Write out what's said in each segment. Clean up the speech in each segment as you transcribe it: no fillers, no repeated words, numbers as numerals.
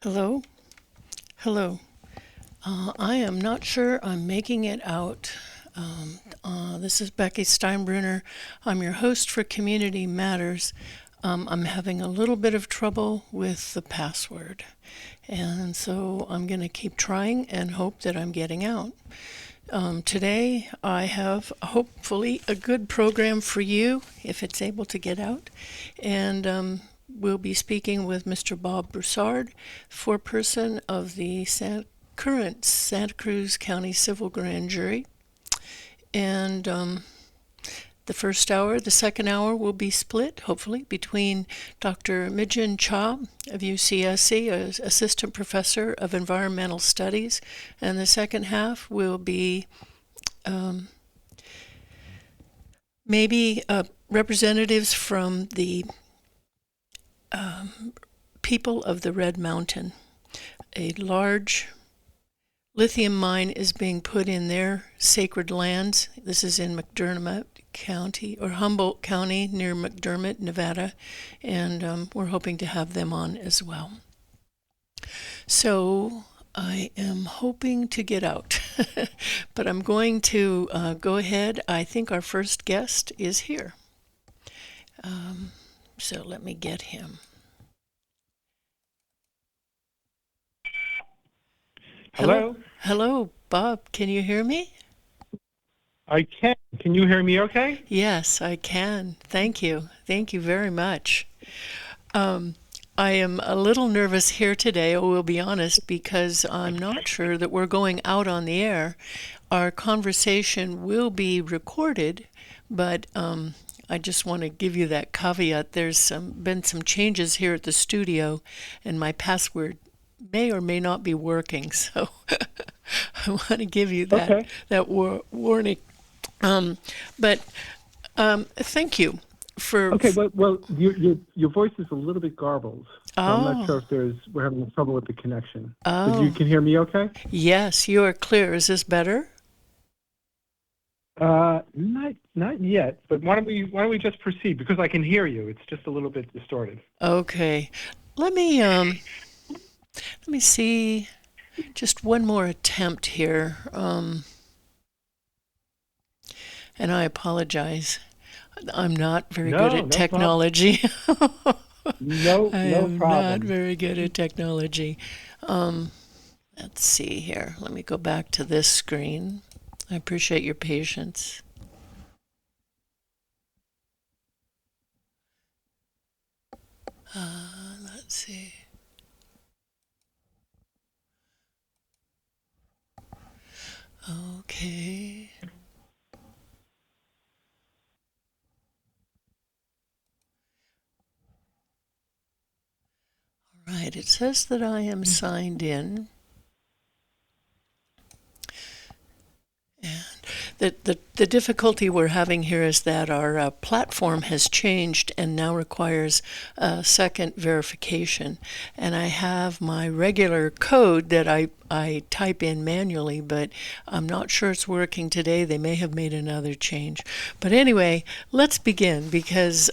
Hello? Hello. I am not sure I'm making it out. This is Becky Steinbruner. I'm your host for Community Matters. I'm having a little bit of trouble with the password. And so I'm going to keep trying and hope that I'm getting out. Today I have hopefully a good program for you if it's able to get out. And we'll be speaking with Mr. Bob Broussard, foreperson of the current Santa Cruz County Civil Grand Jury. And the first hour, the second hour will be split, hopefully, between Dr. Mijin of S.C.C, Assistant Professor of Environmental Studies, and the second half will be maybe representatives from the people of the Red Mountain. A large lithium mine is being put in their sacred lands. This is in McDermott County, or Humboldt County, near McDermott, Nevada, and we're hoping to have them on as well. So I am hoping to get out, but I'm going to go ahead. I think our first guest is here. So let me get him. Hello? Hello, Bob. Can you hear me? I can. Can you hear me okay? Yes, I can. Thank you. Thank you very much. I am a little nervous here today, I will be honest, because I'm not sure that we're going out on the air. Our conversation will be recorded, but I just want to give you that caveat. There's been some changes here at the studio, and my password may or may not be working, so I want to give you that warning. But thank you for. Okay. Well, your voice is a little bit garbled, so I'm not sure if we're having trouble with the connection. But you can hear me okay? Yes, you are clear. Is this better? Not yet. But why don't we just proceed, because I can hear you. It's just a little bit distorted. Okay. Let me see. Just one more attempt here. And I apologize. I'm not very good at technology. No I'm problem. not very good at technology. Let's see here. Let me go back to this screen. I appreciate your patience. Let's see. Okay. All right. It says that I am signed in. And the difficulty we're having here is that our platform has changed and now requires a second verification. And I have my regular code that I type in manually, but I'm not sure it's working today. They may have made another change. But anyway, let's begin, because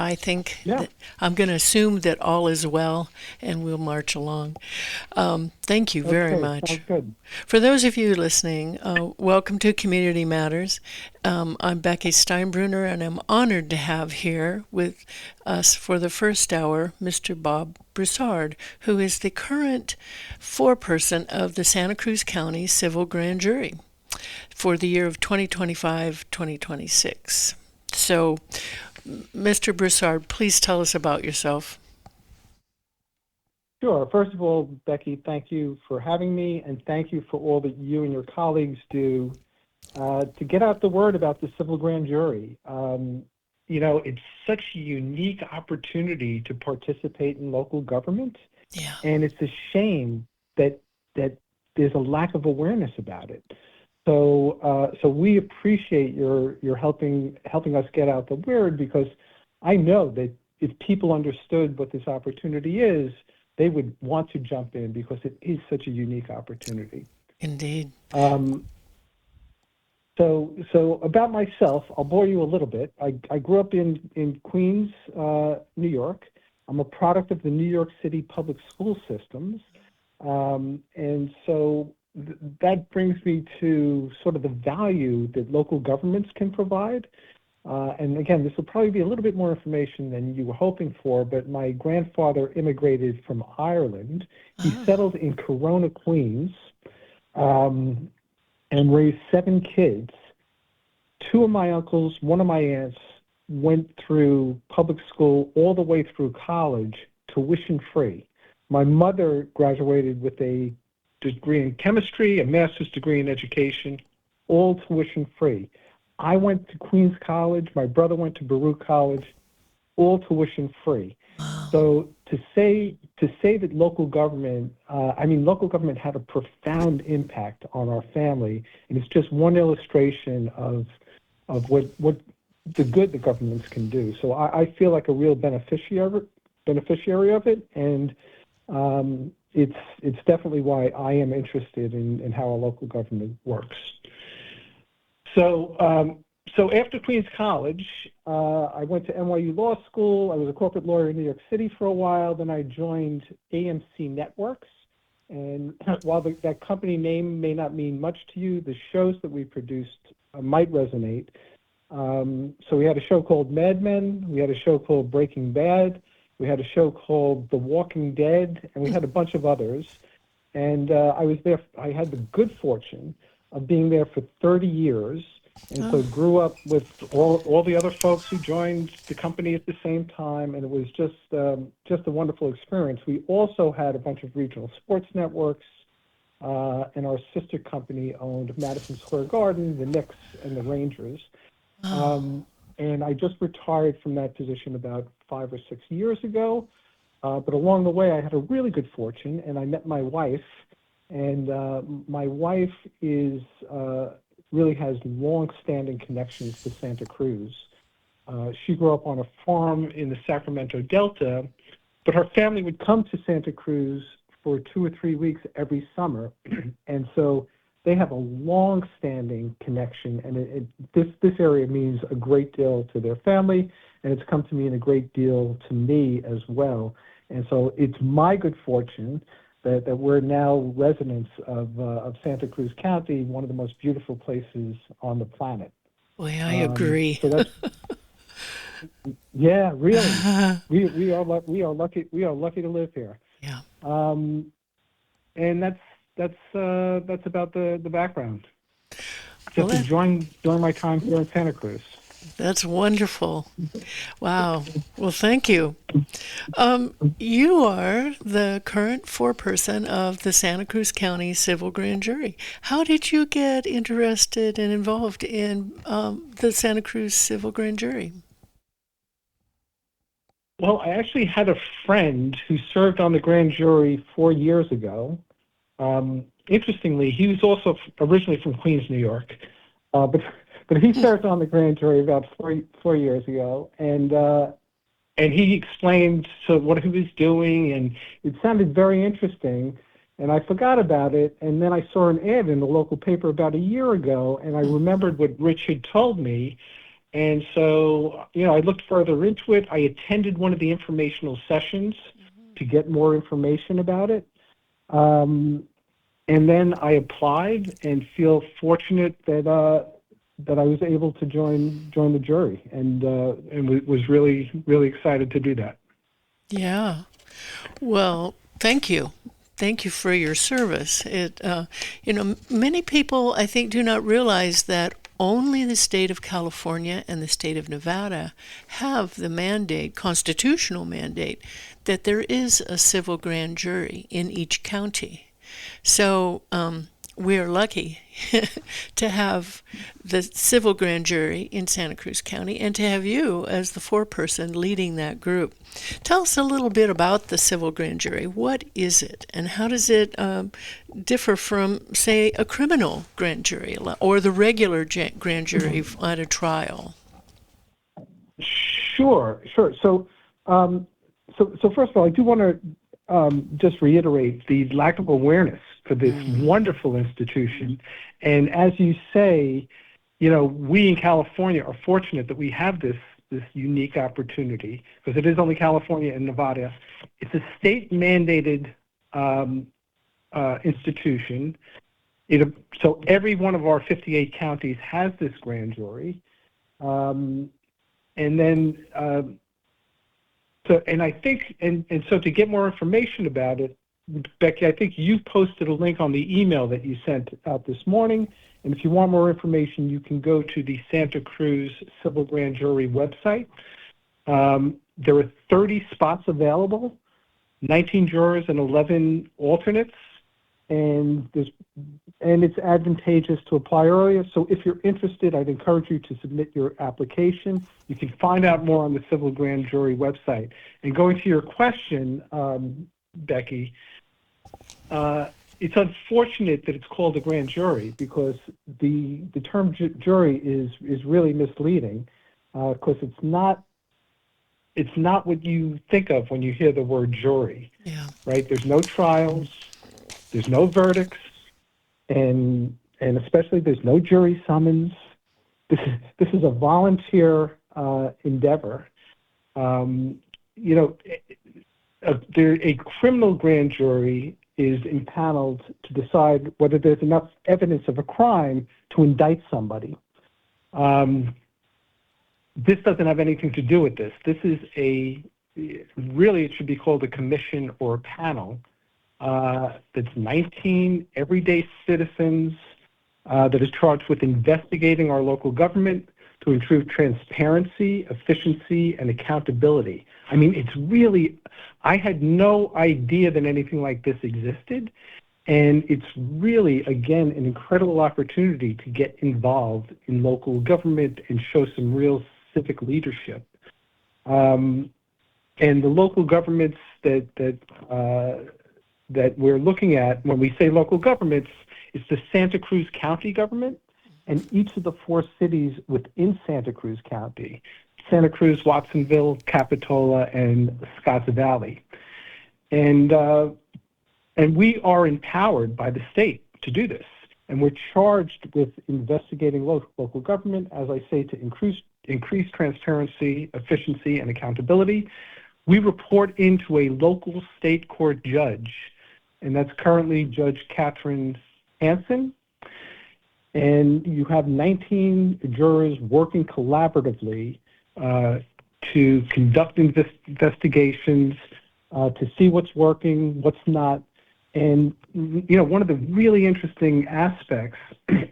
I think that I'm going to assume that all is well, and we'll march along. Thank you very much. Sounds good. For those of you listening, welcome to Community Matters. I'm Becky Steinbruner, and I'm honored to have here with us for the first hour Mr. Bob Broussard, who is the current foreperson of the Santa Cruz County Civil Grand Jury for the year of 2025-2026. So, Mr. Broussard, please tell us about yourself. Sure. First of all, Becky, thank you for having me, and thank you for all that you and your colleagues do to get out the word about the civil grand jury. It's such a unique opportunity to participate in local government, and it's a shame that there's a lack of awareness about it. So we appreciate your helping us get out the word, because I know that if people understood what this opportunity is, they would want to jump in, because it is such a unique opportunity. Indeed. So about myself, I'll bore you a little bit. I grew up in Queens, New York. I'm a product of the New York City public school systems. And so that brings me to sort of the value that local governments can provide. And again, this will probably be a little bit more information than you were hoping for, but my grandfather immigrated from Ireland. He settled in Corona, Queens, and raised 7 kids. 2 of my uncles, 1 of my aunts went through public school all the way through college, tuition free. My mother graduated with a degree in chemistry, a master's degree in education, all tuition free. I went to Queens College. My brother went to Baruch College, all tuition free. So to say that local government, local government had a profound impact on our family, and it's just one illustration of what the good the governments can do. So I feel like a real beneficiary of it, and it's definitely why I am interested in how a local government works. So after Queens College, I went to NYU Law School. I was a corporate lawyer in New York City for a while. Then I joined AMC Networks. And while that company name may not mean much to you, the shows that we produced might resonate. So we had a show called Mad Men. We had a show called Breaking Bad. We had a show called The Walking Dead, and we had a bunch of others. And I was there. I had the good fortune of being there for 30 years, and so grew up with all the other folks who joined the company at the same time, and it was just a wonderful experience. We also had a bunch of regional sports networks, and our sister company owned Madison Square Garden, the Knicks, and the Rangers. And I just retired from that position about 5 or 6 years ago. But along the way, I had a really good fortune, and I met my wife. And my wife really has long-standing connections to Santa Cruz. She grew up on a farm in the Sacramento Delta, but her family would come to Santa Cruz for 2 or 3 weeks every summer. And so they have a long-standing connection, and this area means a great deal to their family, and it's come to mean a great deal to me as well. And so it's my good fortune that we're now residents of Santa Cruz County, one of the most beautiful places on the planet. Boy, I agree. So that's, yeah, really, we are lucky. We are lucky to live here. Yeah. And that's about the background. Well, Just enjoying my time here in Santa Cruz. That's wonderful. Wow. Well, thank you. You are the current foreperson of the Santa Cruz County Civil Grand Jury. How did you get interested and involved in the Santa Cruz Civil Grand Jury? Well, I actually had a friend who served on the grand jury 4 years ago. Interestingly, he was also originally from Queens, New York, but he served on the grand jury about 4 years ago, and he explained what he was doing, and it sounded very interesting. And I forgot about it, and then I saw an ad in the local paper about a year ago, and I remembered what Rich had told me. And so, I looked further into it. I attended one of the informational sessions to get more information about it. And then I applied and feel fortunate that I was able to join the jury, and was really, really excited to do that. Yeah. Well, thank you. Thank you for your service. Many people, I think, do not realize that only the state of California and the state of Nevada have the constitutional mandate, that there is a civil grand jury in each county. So we are lucky to have the civil grand jury in Santa Cruz County and to have you as the foreperson leading that group. Tell us a little bit about the civil grand jury. What is it, and how does it differ from, say, a criminal grand jury or the regular grand jury at a trial? Sure. So first of all, I do want to just reiterate the lack of awareness for this wonderful institution. And as you say, we in California are fortunate that we have this this unique opportunity, because it is only California and Nevada. It's a state-mandated institution. So every one of our 58 counties has this grand jury. And then, I think, so to get more information about it, Becky, I think you posted a link on the email that you sent out this morning. And if you want more information, you can go to the Santa Cruz Civil Grand Jury website. There are 30 spots available, 19 jurors and 11 alternates. And it's advantageous to apply earlier. So if you're interested, I'd encourage you to submit your application. You can find out more on the Civil Grand Jury website. And going to your question, Becky, it's unfortunate that it's called a grand jury, because the term jury is really misleading, because it's not what you think of when you hear the word jury. Yeah. Right? There's no trials. There's no verdicts, and especially there's no jury summons. This is a volunteer endeavor. A criminal grand jury is impaneled to decide whether there's enough evidence of a crime to indict somebody. This doesn't have anything to do with this. This is really it should be called a commission or a panel. That's 19 everyday citizens that is charged with investigating our local government to improve transparency, efficiency, and accountability. I mean, it's really, I had no idea that anything like this existed, and it's really, again, an incredible opportunity to get involved in local government and show some real civic leadership. And the local governments that we're looking at, when we say local governments, it's the Santa Cruz County government and each of the 4 cities within Santa Cruz County: Santa Cruz, Watsonville, Capitola, and Scotts Valley. And we are empowered by the state to do this. And we're charged with investigating local government, as I say, to increase transparency, efficiency, and accountability. We report into a local state court judge, and that's currently Judge Catherine Hansen. And you have 19 jurors working collaboratively to conduct investigations, to see what's working, what's not. And, one of the really interesting aspects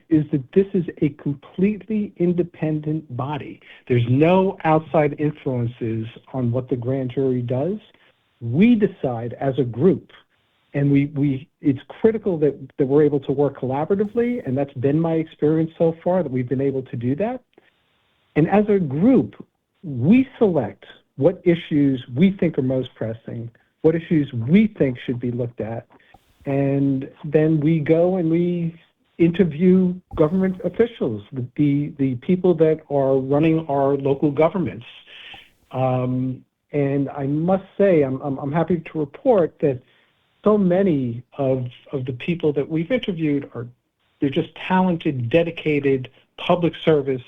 is that this is a completely independent body. There's no outside influences on what the grand jury does. We decide as a group, and it's critical that we're able to work collaboratively, and that's been my experience so far, that we've been able to do that. And as a group, we select what issues we think are most pressing, what issues we think should be looked at, and then we go and we interview government officials, the people that are running our local governments. And I must say, I'm happy to report that so many of the people that we've interviewed they're just talented, dedicated public services,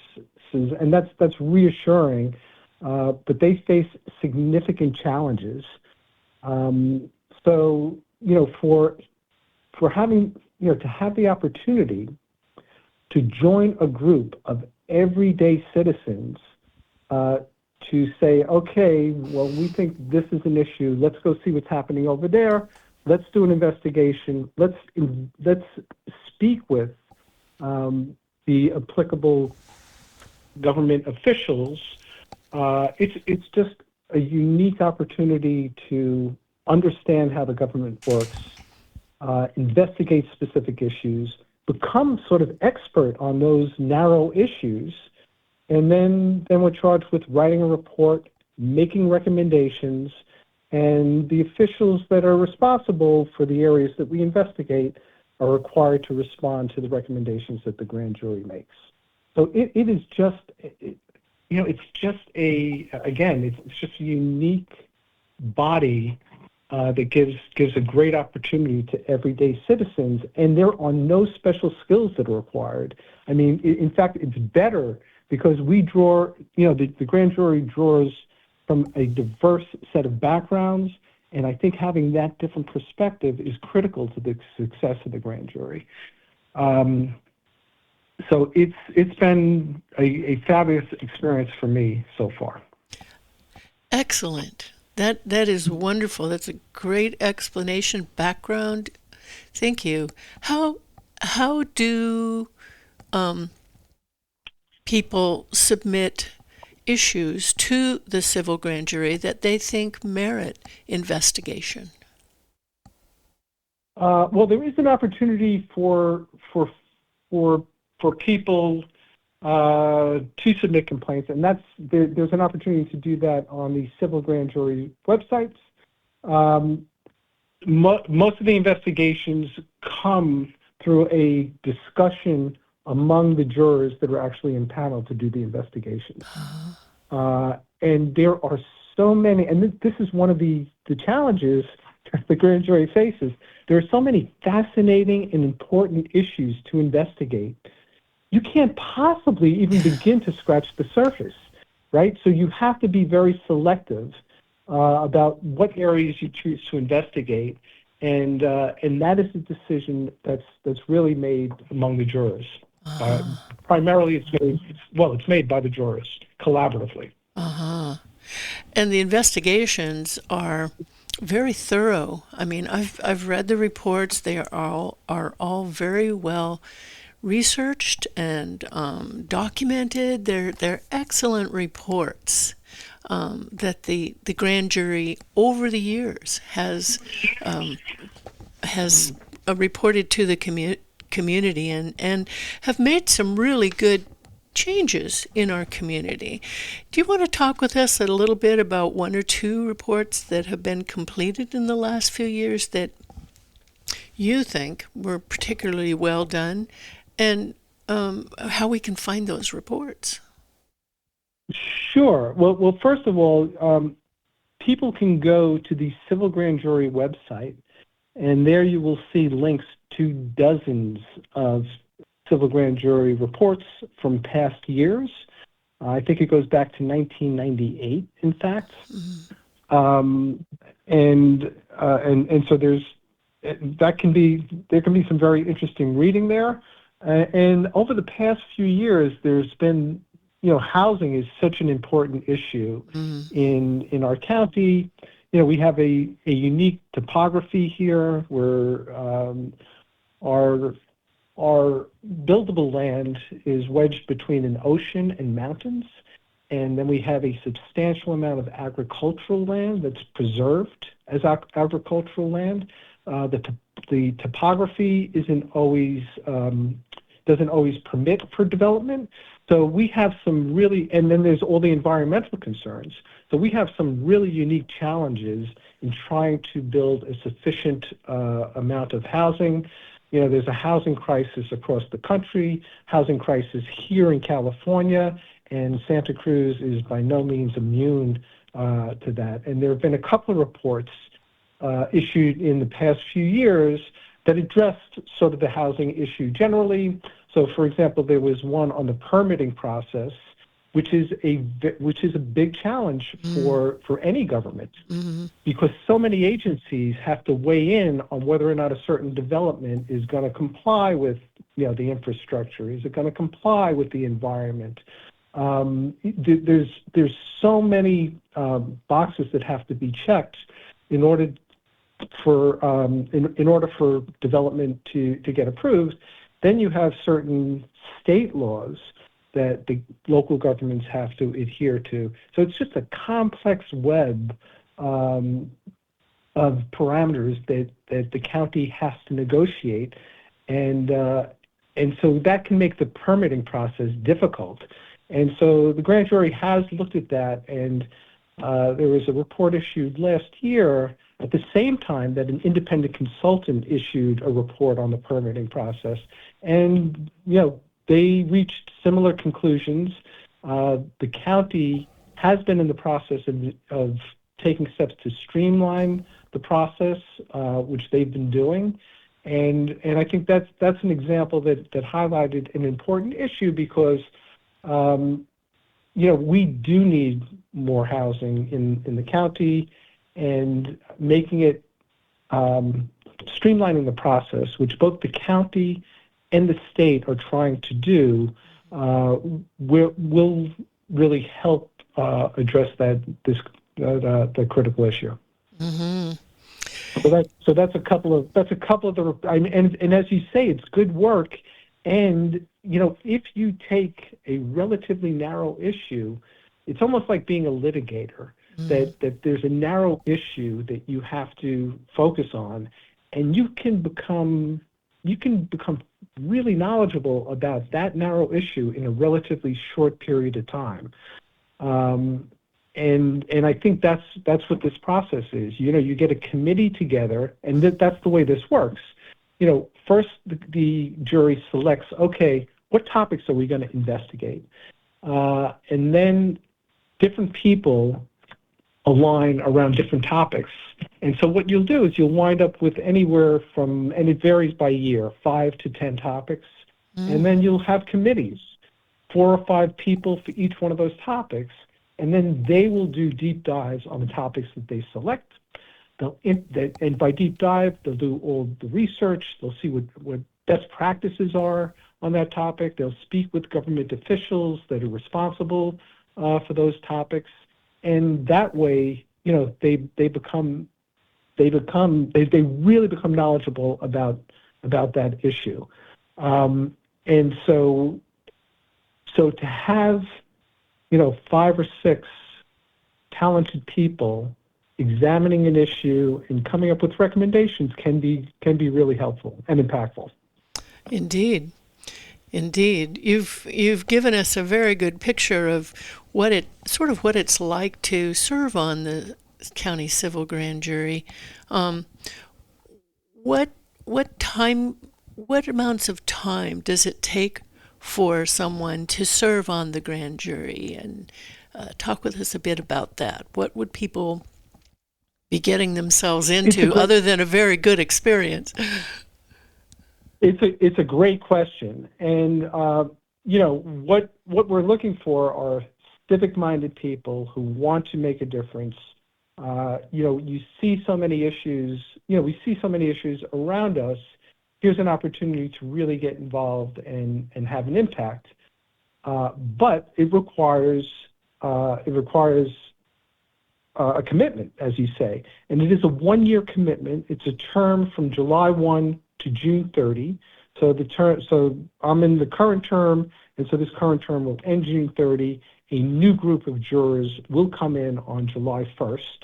and that's reassuring. But they face significant challenges. So for having to have the opportunity to join a group of everyday citizens to say, okay, well, we think this is an issue. Let's go see what's happening over there. Let's do an investigation. Let's speak with the applicable government officials. It's just a unique opportunity to understand how the government works, investigate specific issues, become sort of expert on those narrow issues, and then we're charged with writing a report, making recommendations, and the officials that are responsible for the areas that we investigate are required to respond to the recommendations that the grand jury makes. So it is just, it's just it's just a unique body that gives a great opportunity to everyday citizens, and there are no special skills that are required. I mean, in fact, it's better because the grand jury draws from a diverse set of backgrounds, and I think having that different perspective is critical to the success of the grand jury. So it's been a fabulous experience for me so far. Excellent. That is wonderful. That's a great explanation, background. Thank you. How do people submit issues to the civil grand jury that they think merit investigation? Well, there is an opportunity for people to submit complaints, and there's an opportunity to do that on the civil grand jury websites. Most of the investigations come through a discussion among the jurors that are actually impaneled to do the investigations. And there are so many, and this is one of the challenges that the grand jury faces. There are so many fascinating and important issues to investigate. You can't possibly even begin to scratch the surface, right? So you have to be very selective about what areas you choose to investigate, and that is a decision that's really made among the jurors. Primarily, it's made by the jurors collaboratively. And the investigations are very thorough. I mean, I've read the reports. They are all very well researched and documented. They're excellent reports that the grand jury over the years has reported to the community and have made some really good changes in our community. Do you want to talk with us a little bit about one or two reports that have been completed in the last few years that you think were particularly well done, and how we can find those reports? Sure. Well, first of all, people can go to the Civil Grand Jury website, and there you will see links to dozens of Civil Grand Jury reports from past years. I think it goes back to 1998, in fact. And so there can be some very interesting reading there. And over the past few years, there's been, housing is such an important issue in our county. We have a unique topography here where our buildable land is wedged between an ocean and mountains, and then we have a substantial amount of agricultural land that's preserved as agricultural land. The topography doesn't always permit for development. So we have some really, and then there's all the environmental concerns. So we have some really unique challenges in trying to build a sufficient amount of housing. There's a housing crisis across the country, housing crisis here in California, and Santa Cruz is by no means immune to that. And there have been a couple of reports issued in the past few years that addressed sort of the housing issue generally. So, for example, there was one on the permitting process, which is a big challenge for any government, because so many agencies have to weigh in on whether or not a certain development is going to comply with the infrastructure. Is it going to comply with the environment? There's so many boxes that have to be checked in order for development to get approved. Then you have certain state laws that the local governments have to adhere to. So it's just a complex web of parameters that the county has to negotiate, and so that can make the permitting process difficult. And so the grand jury has looked at that, and there was a report issued last year at the same time that an independent consultant issued a report on the permitting process. And, they reached similar conclusions. The county has been in the process of taking steps to streamline the process, which they've been doing. And I think that's an example that highlighted an important issue, because we do need more housing in the county, and making it, streamlining the process, which both the county and the state are trying to do, will really help address the critical issue. Mm-hmm. So that's a couple of the, and as you say, it's good work. And if you take a relatively narrow issue, it's almost like being a litigator. That there's a narrow issue that you have to focus on, and you can become really knowledgeable about that narrow issue in a relatively short period of time. And I think that's what this process is. You get a committee together, and that's the way this works. First the jury selects, okay, what topics are we going to investigate? And then different people align around different topics. And so what you'll do is you'll wind up with anywhere from, and it varies by year, 5 to 10 topics. And then you'll have committees, 4 or 5 people for each one of those topics. And then they will do deep dives on the topics that they select. And by deep dive, they'll do all the research. They'll see what best practices are on that topic. They'll speak with government officials that are responsible for those topics. And that way, they really become knowledgeable about that issue. And so to have 5 or 6 talented people examining an issue and coming up with recommendations can be really helpful and impactful. Indeed. You've given us a very good picture of what it's like to serve on the county civil grand jury. What amounts of time does it take for someone to serve on the grand jury? And talk with us a bit about that. What would people be getting themselves into other than a very good experience? It's a great question, and what we're looking for are civic-minded people who want to make a difference. You see so many issues. We see so many issues around us. Here's an opportunity to really get involved and have an impact. But it requires a commitment, as you say, and it is a 1-year commitment. It's a term from July 1 to June 30. So I'm in the current term, and so this current term will end June 30. A new group of jurors will come in on July 1st,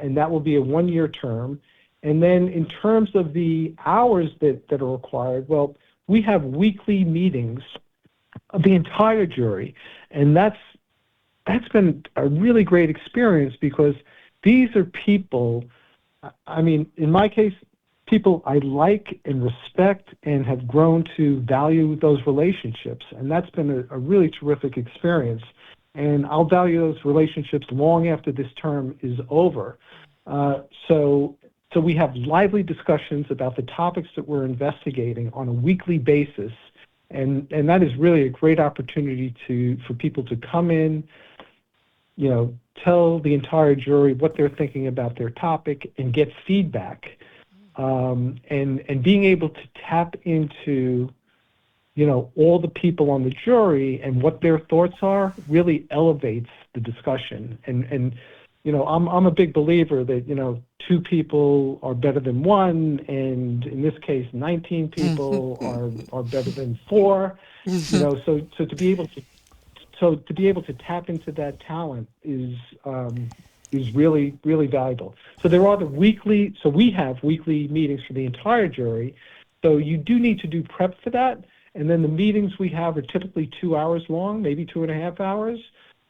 and that will be a 1-year term. And then in terms of the hours that are required, well, we have weekly meetings of the entire jury, and that's been a really great experience because these are people, in my case, people I like and respect and have grown to value those relationships. And that's been a really terrific experience. And I'll value those relationships long after this term is over. So we have lively discussions about the topics that we're investigating on a weekly basis. And that is really a great opportunity for people to come in, tell the entire jury what they're thinking about their topic and get feedback. And being able to tap into, all the people on the jury and what their thoughts are really elevates the discussion. And I'm a big believer that, 2 people are better than 1, and in this case, 19 people are better than 4. So to be able to tap into that talent is really, really valuable. So we have weekly meetings for the entire jury. So you do need to do prep for that. And then the meetings we have are typically 2 hours long, maybe 2.5 hours.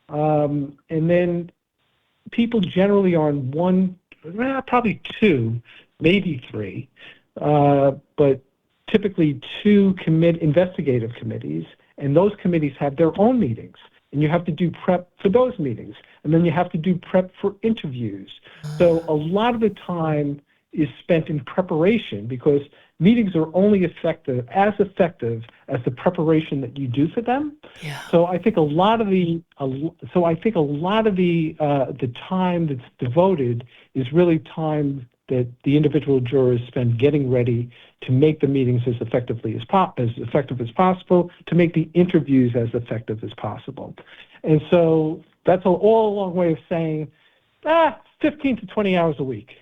And then people generally are on 1, probably 2, maybe 3, but typically 2 investigative committees. And those committees have their own meetings. And you have to do prep for those meetings. And then you have to do prep for interviews. So a lot of the time is spent in preparation, because meetings are only effective as the preparation that you do for them. Yeah. So I think a lot of the the time that's devoted is really time that the individual jurors spend getting ready to make the meetings as effective as possible, to make the interviews as effective as possible. And so that's all a long way of saying 15 to 20 hours a week.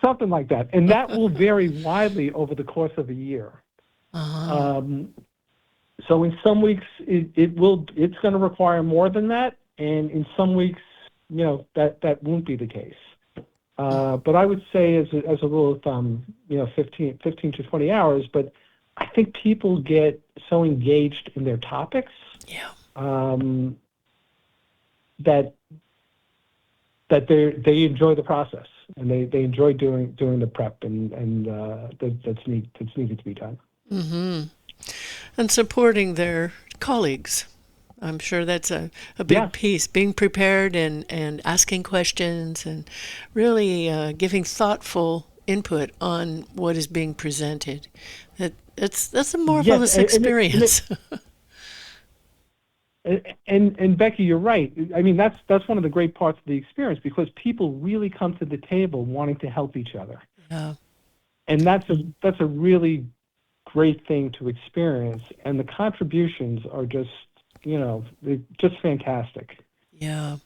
Something like that. And that will vary widely over the course of a year. Uh-huh. So in some weeks it's going to require more than that, and in some weeks, that won't be the case. But I would say as a rule of thumb, 15 to 20 hours. But I think people get so engaged in their topics, Yeah. that they enjoy the process, and they enjoy doing the prep, and that's needed to be done. Mm-hmm. And supporting their colleagues. I'm sure that's a big Yeah. piece, being prepared and asking questions and really giving thoughtful input on what is being presented. That's a marvelous Yes, experience. and Becky, you're right. I mean, that's one of the great parts of the experience, because people really come to the table wanting to help each other, Yeah. and that's a really great thing to experience. And the contributions are just they're just fantastic. Yeah.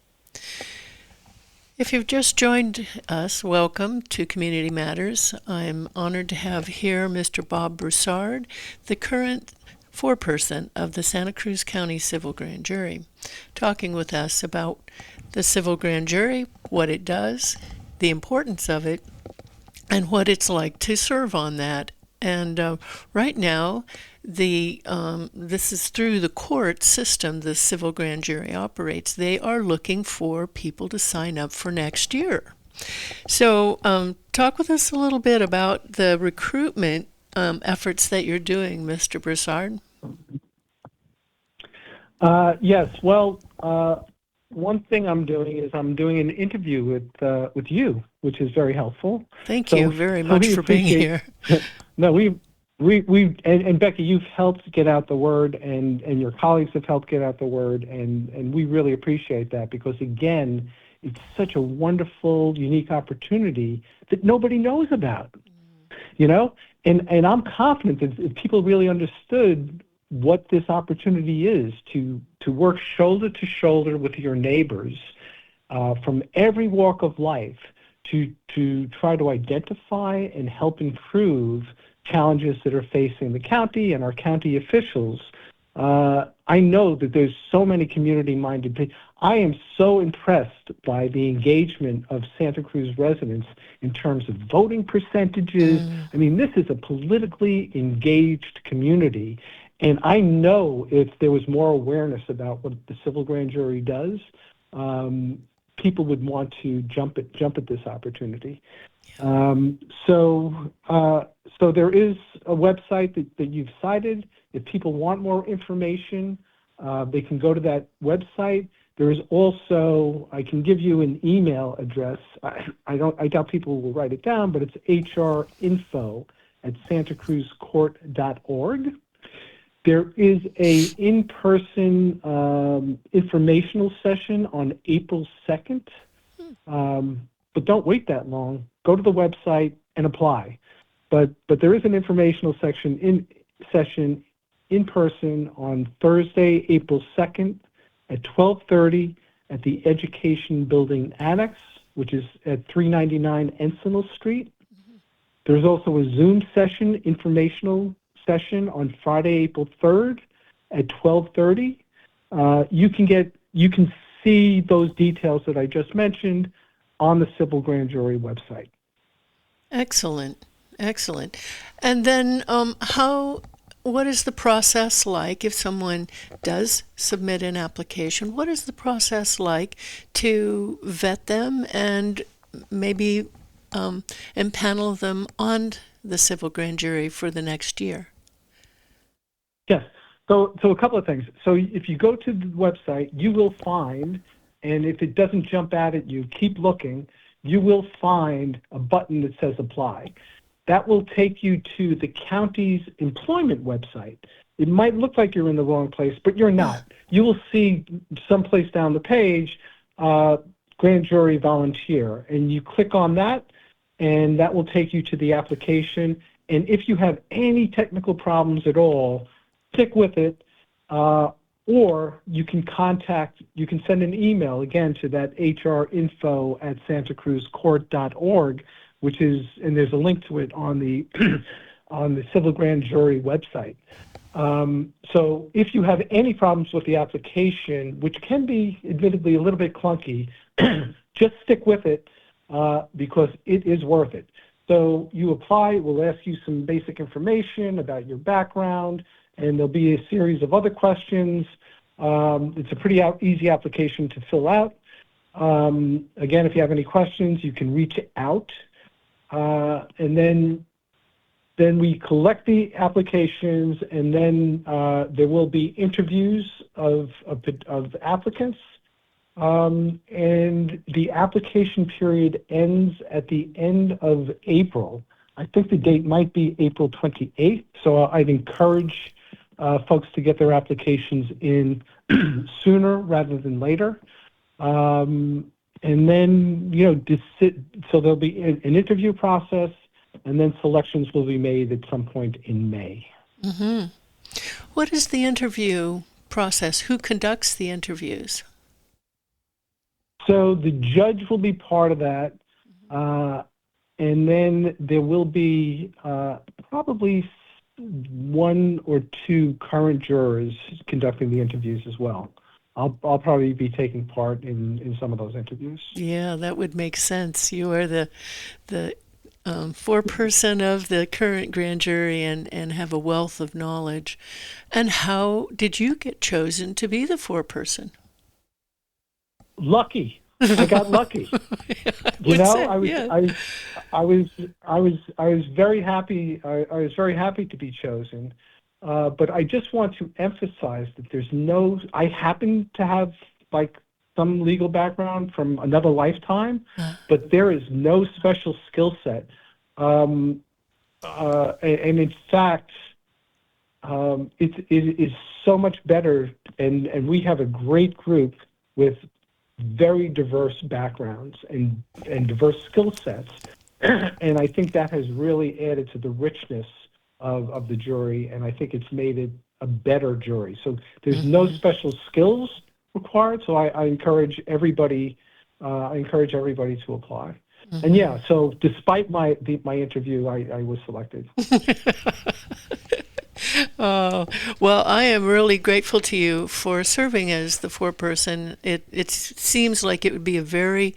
If you've just joined us, welcome to Community Matters. I'm honored to have here Mr. Bob Broussard, the current foreperson of the Santa Cruz County Civil Grand Jury, talking with us about the Civil Grand Jury, what it does, the importance of it, and what it's like to serve on that. And right now, this is through the court system the Civil Grand Jury operates. They are looking for people to sign up for next year. So talk with us a little bit about the recruitment efforts that you're doing, Mr. Broussard. Yes. Well, one thing I'm doing is I'm doing an interview with you, which is very helpful. Thank you very much we for being here. No, we and Becky, you've helped get out the word, and your colleagues have helped get out the word, and we really appreciate that, because again, it's such a wonderful, unique opportunity that nobody knows about. And I'm confident that if people really understood what this opportunity is to work shoulder to shoulder with your neighbors from every walk of life, to try to identify and help improve challenges that are facing the county and our county officials. I know that there's so many community-minded people. I am so impressed by the engagement of Santa Cruz residents in terms of voting percentages. I mean, this is a politically engaged community, and I know if there was more awareness about what the Civil Grand Jury does, people would want to jump at this opportunity. So there is a website that you've cited. If people want more information, they can go to that website. There is also, I can give you an email address. I doubt people will write it down, but it's hrinfo@santacruzcourt.org. There is a in-person informational session on April 2nd, but don't wait that long. Go to the website and apply. But there is an informational session in person on Thursday, April 2nd at 12:30 at the Education Building Annex, which is at 399 Encinal Street. There's also a Zoom informational session on Friday, April 3rd at 12:30. You can see those details that I just mentioned on the Civil Grand Jury website. Excellent. And then what is the process like if someone does submit an application? What is the process like to vet them and maybe impanel them on the Civil Grand Jury for the next year? Yes. So a couple of things. So if you go to the website, you will find, and if it doesn't jump out at you, keep looking. you will find a button that says apply. That will take you to the county's employment website. It might look like you're in the wrong place, but you're not. You will see someplace down the page, grand jury volunteer, and you click on that, and that will take you to the application. And if you have any technical problems at all, stick with it, or you can send an email again to that hrinfo@santacruzcourt.org, which is, and there's a link to it on the on the civil grand jury website. So if you have any problems with the application, which can be admittedly a little bit clunky, just stick with it because it is worth it. So you apply, we'll ask you some basic information about your background, and there'll be a series of other questions. It's a pretty easy application to fill out. Again, if you have any questions, you can reach out. And then we collect the applications, and then there will be interviews of applicants. And the application period ends at the end of April. I think the date might be April 28th, so I'd encourage folks to get their applications in sooner rather than later. And then, so there'll be an interview process, and then selections will be made at some point in May. Mm-hmm. What is the interview process? Who conducts the interviews? So the judge will be part of that, and then there will be probably one or two current jurors conducting the interviews as well. I'll probably be taking part in some of those interviews. Yeah, that would make sense. You are the foreperson of the current grand jury and have a wealth of knowledge. And how did you get chosen to be the foreperson? Lucky. I got lucky. I was very happy. I was very happy to be chosen. But I just want to emphasize that I happen to have like some legal background from another lifetime, but there is no special skill set. And in fact, it is so much better, and we have a great group with very diverse backgrounds and diverse skill sets. And I think that has really added to the richness of the jury, and I think it's made it a better jury. So there's no special skills required, so I encourage everybody to apply. And yeah, so despite my interview, I was selected. Oh, well, I am really grateful to you for serving as the foreperson. It seems like it would be a very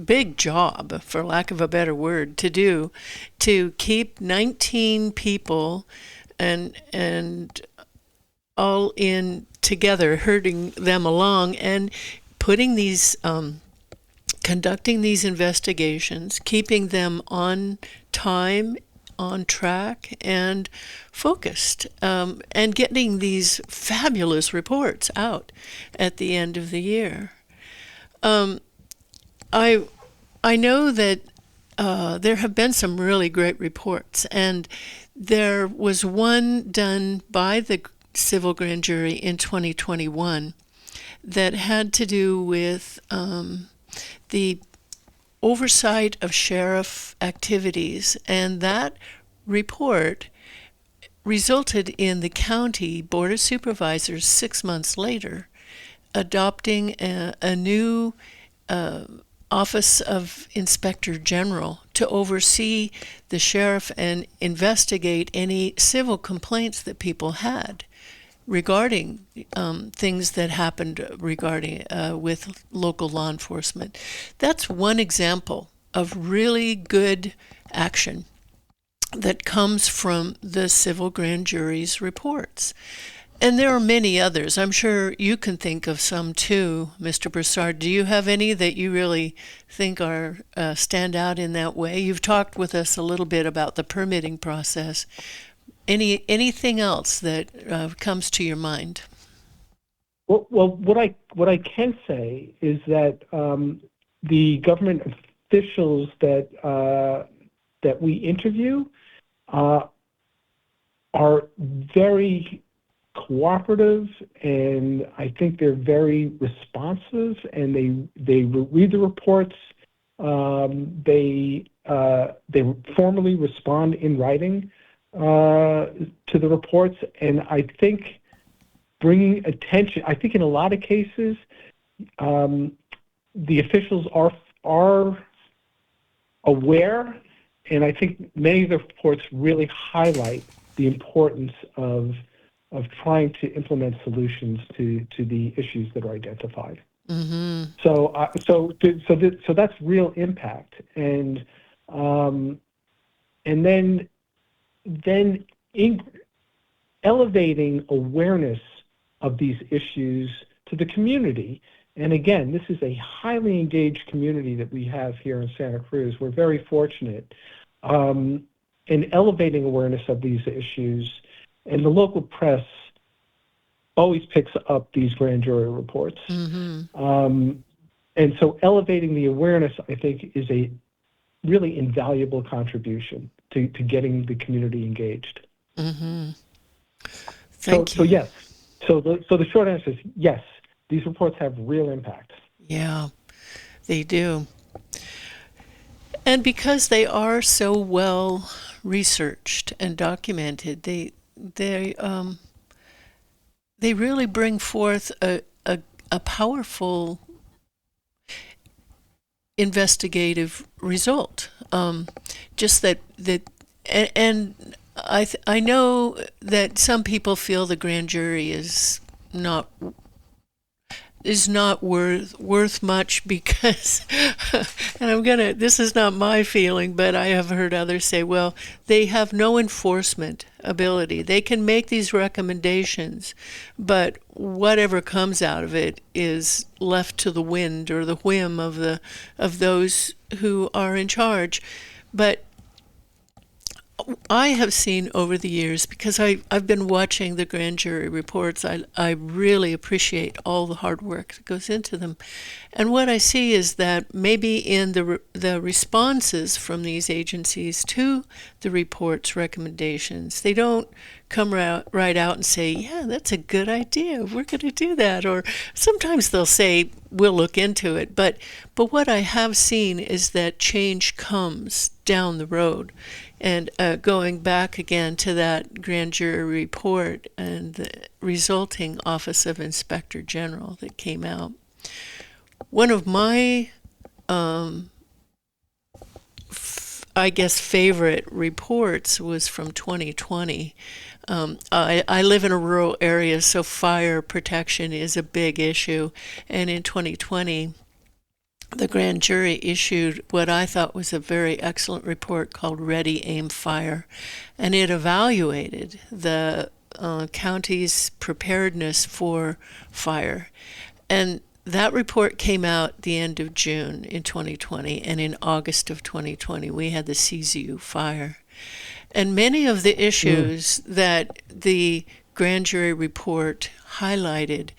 big job, for lack of a better word, to do, to keep 19 people and all in together, herding them along and putting these, conducting these investigations, keeping them on time, on track, and focused, and getting these fabulous reports out at the end of the year. I know that there have been some really great reports, and there was one done by the civil grand jury in 2021 that had to do with the oversight of sheriff activities, and that report resulted in the county board of supervisors 6 months later adopting a new Office of Inspector General to oversee the sheriff and investigate any civil complaints that people had regarding things that happened regarding with local law enforcement. That's one example of really good action that comes from the civil grand jury's reports. And there are many others. I'm sure you can think of some too, Mr. Broussard. Do you have any that you really think are stand out in that way? You've talked with us a little bit about the permitting process. Anything else that comes to your mind? What I can say is that the government officials that we interview are very cooperative, and I think they're very responsive, and they read the reports. They formally respond in writing to the reports, and I think bringing attention. I think in a lot of cases, the officials are aware, and I think many of the reports really highlight the importance of trying to implement solutions to the issues that are identified. Mm-hmm. So that's real impact, and then elevating awareness of these issues to the community. And again, this is a highly engaged community that we have here in Santa Cruz. We're very fortunate in elevating awareness of these issues, and the local press always picks up these grand jury reports. Mm-hmm. And so elevating the awareness, I think, is a really invaluable contribution to getting the community engaged. Mm-hmm. Thank you. So yes. So the short answer is yes. These reports have real impact. Yeah, they do. And because they are so well researched and documented, they really bring forth a powerful investigative result. Just that and I know that some people feel the grand jury is not worth much because, and this is not my feeling, but I have heard others say, well, they have no enforcement ability. They can make these recommendations, but whatever comes out of it is left to the wind or the whim of those who are in charge. But I have seen over the years, because I've been watching the grand jury reports, I really appreciate all the hard work that goes into them. And what I see is that maybe in the responses from these agencies to the report's recommendations, they don't come right out and say, yeah, that's a good idea, we're going to do that. Or sometimes they'll say, we'll look into it. But what I have seen is that change comes down the road. And going back again to that grand jury report and the resulting Office of Inspector General that came out, one of my, I guess, favorite reports was from 2020. I live in a rural area, so fire protection is a big issue. And in 2020, the grand jury issued what I thought was a very excellent report called Ready, Aim, Fire, and it evaluated the county's preparedness for fire. And that report came out the end of June in 2020, and in August of 2020 we had the S.C.C fire. And many of the issues that the grand jury report highlighted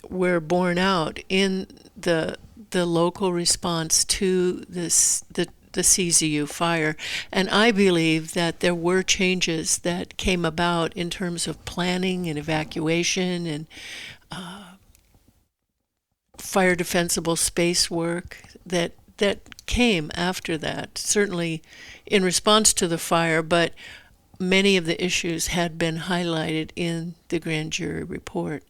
were borne out in the local response to the S.C.C fire. And I believe that there were changes that came about in terms of planning and evacuation and fire defensible space work that came after that, certainly in response to the fire, but many of the issues had been highlighted in the grand jury report.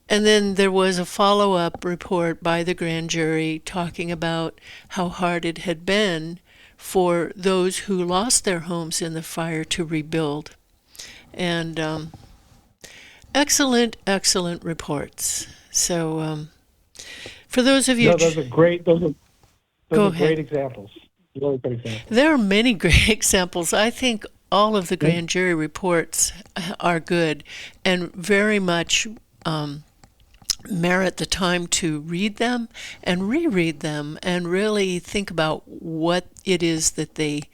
And then there was a follow-up report by the grand jury talking about how hard it had been for those who lost their homes in the fire to rebuild. And excellent reports. So for those of you... No, those are great. Those are ahead. Great examples. Really good examples. There are many great examples. I think all of the grand jury reports are good and very much merit the time to read them and reread them and really think about what it is that the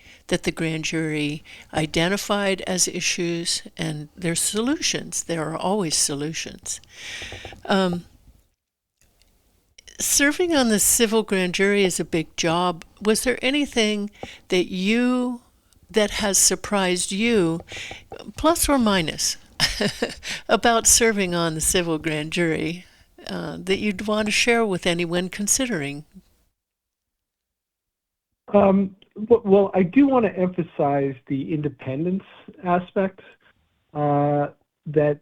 grand jury identified as issues and their solutions. There are always solutions. Serving on the civil grand jury is a big job. Was there anything that has surprised you, plus or minus, about serving on the civil grand jury that you'd want to share with anyone considering? Well, I do want to emphasize the independence aspect, that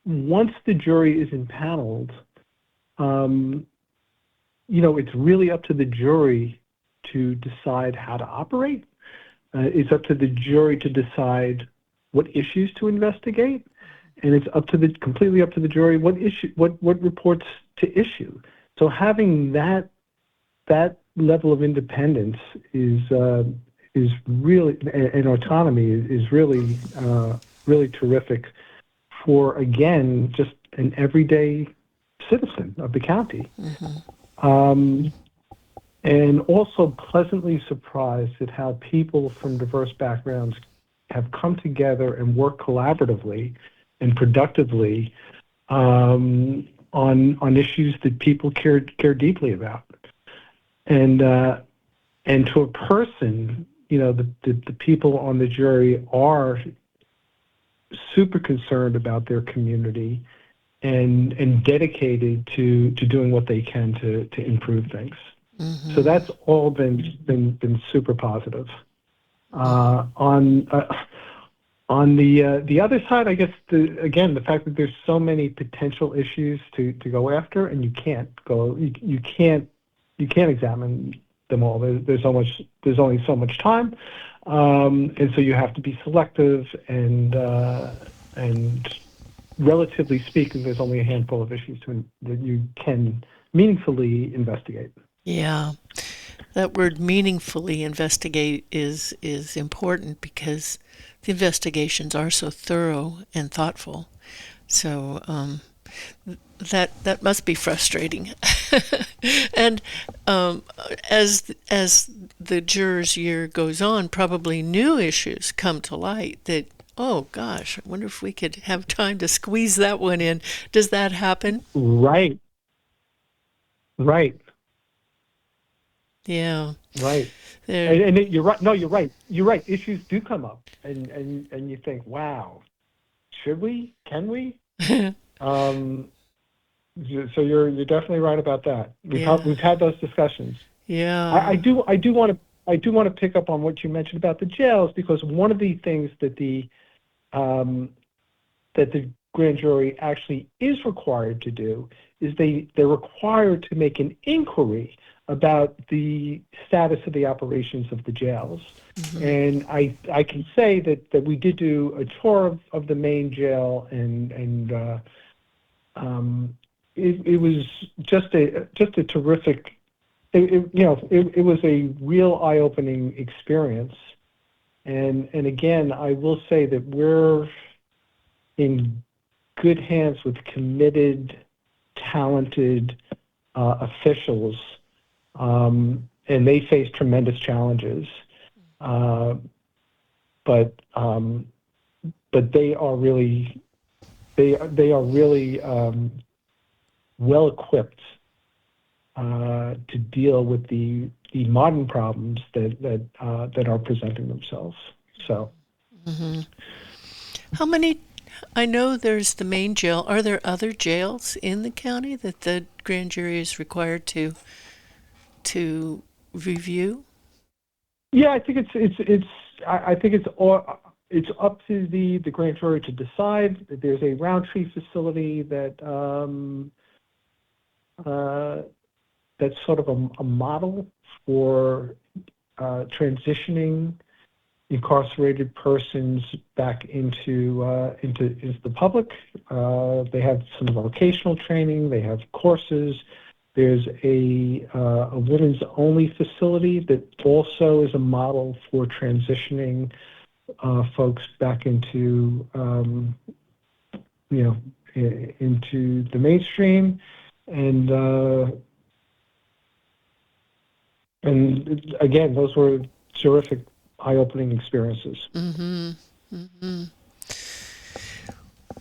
once the jury is impaneled, it's really up to the jury to decide how to operate. It's up to the jury to decide what issues to investigate, and it's completely up to the jury what reports to issue. So having that level of independence is really, and autonomy is really really terrific for, again, just an everyday citizen of the county. And also pleasantly surprised at how people from diverse backgrounds have come together and worked collaboratively and productively on issues that people care deeply about. And to a person, the people on the jury are super concerned about their community and dedicated to doing what they can to improve things. So that's all been super positive. On the other side, I guess the fact that there's so many potential issues to go after, and you can't examine them all. There's only so much time, and so you have to be selective and relatively speaking, there's only a handful of issues that you can meaningfully investigate. Yeah, that word "meaningfully investigate" is important because the investigations are so thorough and thoughtful. So that must be frustrating. And as the jurors' year goes on, probably new issues come to light that, oh gosh, I wonder if we could have time to squeeze that one in. Does that happen? Right. Yeah. Right. And you're right. No, you're right. You're right. Issues do come up, and you think, wow, should we? Can we? So you're definitely right about that. We've had those discussions. Yeah. I do want to pick up on what you mentioned about the jails, because one of the things that the grand jury actually is required to do is they're required to make an inquiry about the status of the operations of the jails. And I can say that we did do a tour of the main jail, and it was just a terrific. It was a real eye-opening experience. And again, I will say that we're in good hands with committed, talented officials, and they face tremendous challenges. But they are really well equipped to deal with the modern problems that are presenting themselves. So, How many? I know there's the main jail. Are there other jails in the county that the grand jury is required to review? yeah, I think it's up to the grand jury to decide. There's a Roundtree facility that's sort of a model for transitioning incarcerated persons back into the public. They have some vocational training. They have courses. There's a women's only facility that also is a model for transitioning folks back into into the mainstream, and again, those were terrific, eye-opening experiences.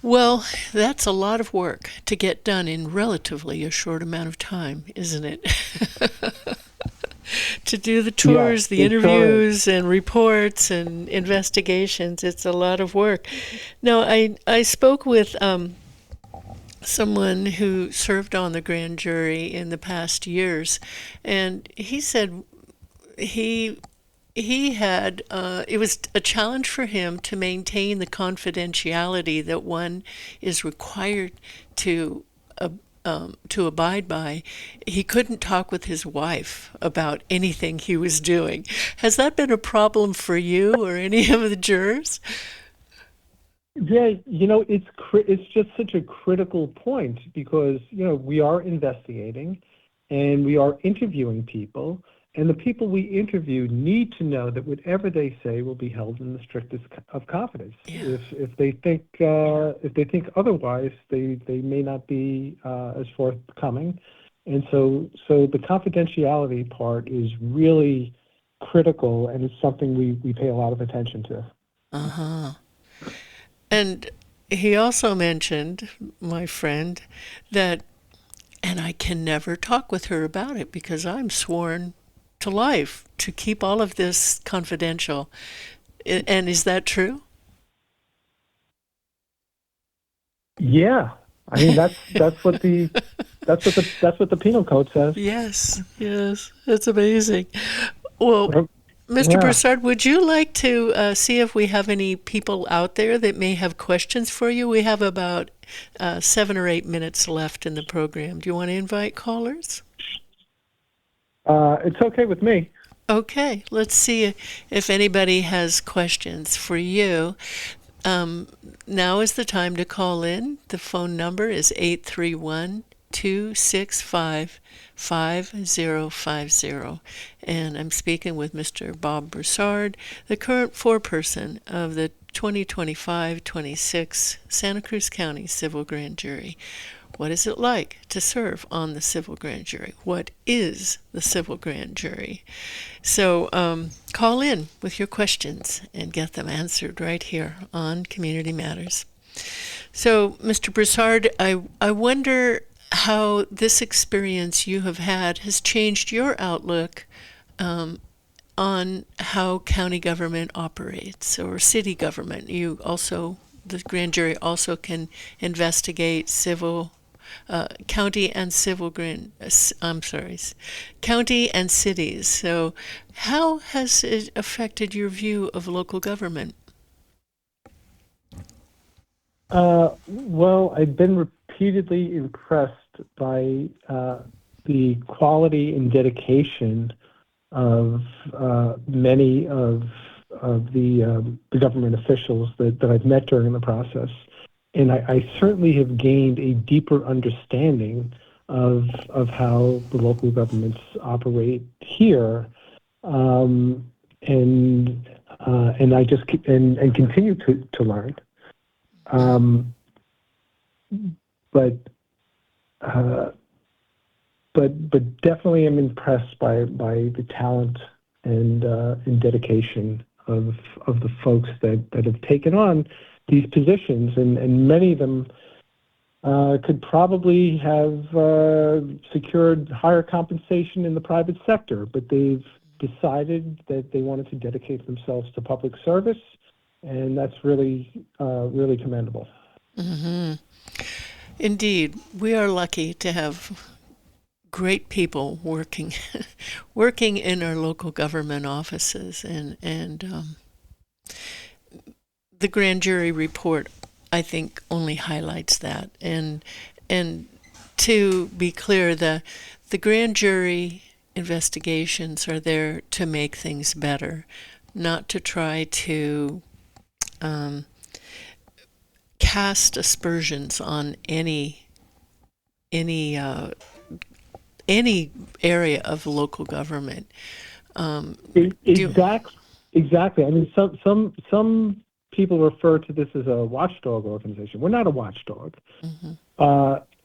Well, that's a lot of work to get done in relatively a short amount of time, isn't it? To do the tours, the interviews, and reports and investigations, it's a lot of work. Now, I spoke with someone who served on the grand jury in the past years, and he said he had it was a challenge for him to maintain the confidentiality that one is required to abide by. He couldn't talk with his wife about anything he was doing. Has that been a problem for you or any of the jurors? Yeah, it's just such a critical point because, we are investigating and we are interviewing people, and the people we interview need to know that whatever they say will be held in the strictest of confidence. Yeah. If they think otherwise, they may not be as forthcoming, and so the confidentiality part is really critical, and it's something we pay a lot of attention to. Uh-huh. And he also mentioned, my friend, that, and I can never talk with her about it because I'm sworn to life to keep all of this confidential. And is that true? Yeah, I mean that's what the penal code says. Yes, yes, that's amazing. Well, Mr. Yeah. Broussard, would you like to see if we have any people out there that may have questions for you? We have about 7 or 8 minutes left in the program. Do you want to invite callers? It's okay with me. Okay, let's see if anybody has questions for you. Now is the time to call in. The phone number is 831-265-5050. And I'm speaking with Mr. Bob Broussard, the current foreperson of the 2025-26 Santa Cruz County Civil Grand Jury. What is it like to serve on the civil grand jury? What is the civil grand jury? So call in with your questions and get them answered right here on Community Matters. So, Mr. Broussard, I wonder how this experience you have had has changed your outlook on how county government operates or city government. The grand jury also can investigate county and county and cities. So how has it affected your view of local government? Well, I've been repeatedly impressed by the quality and dedication of many of the government officials that I've met during the process. And I certainly have gained a deeper understanding of how the local governments operate here, and I just and continue to learn. But definitely I'm impressed by the talent and dedication of the folks that have taken on these positions, and many of them could probably have secured higher compensation in the private sector, but they've decided that they wanted to dedicate themselves to public service, and that's really commendable. Mm-hmm. Indeed, we are lucky to have great people working in our local government offices, and the grand jury report, I think, only highlights that. And to be clear, the grand jury investigations are there to make things better, not to try to cast aspersions on any area of local government. Exactly. I mean, some people refer to this as a watchdog organization. We're not a watchdog. Mm-hmm.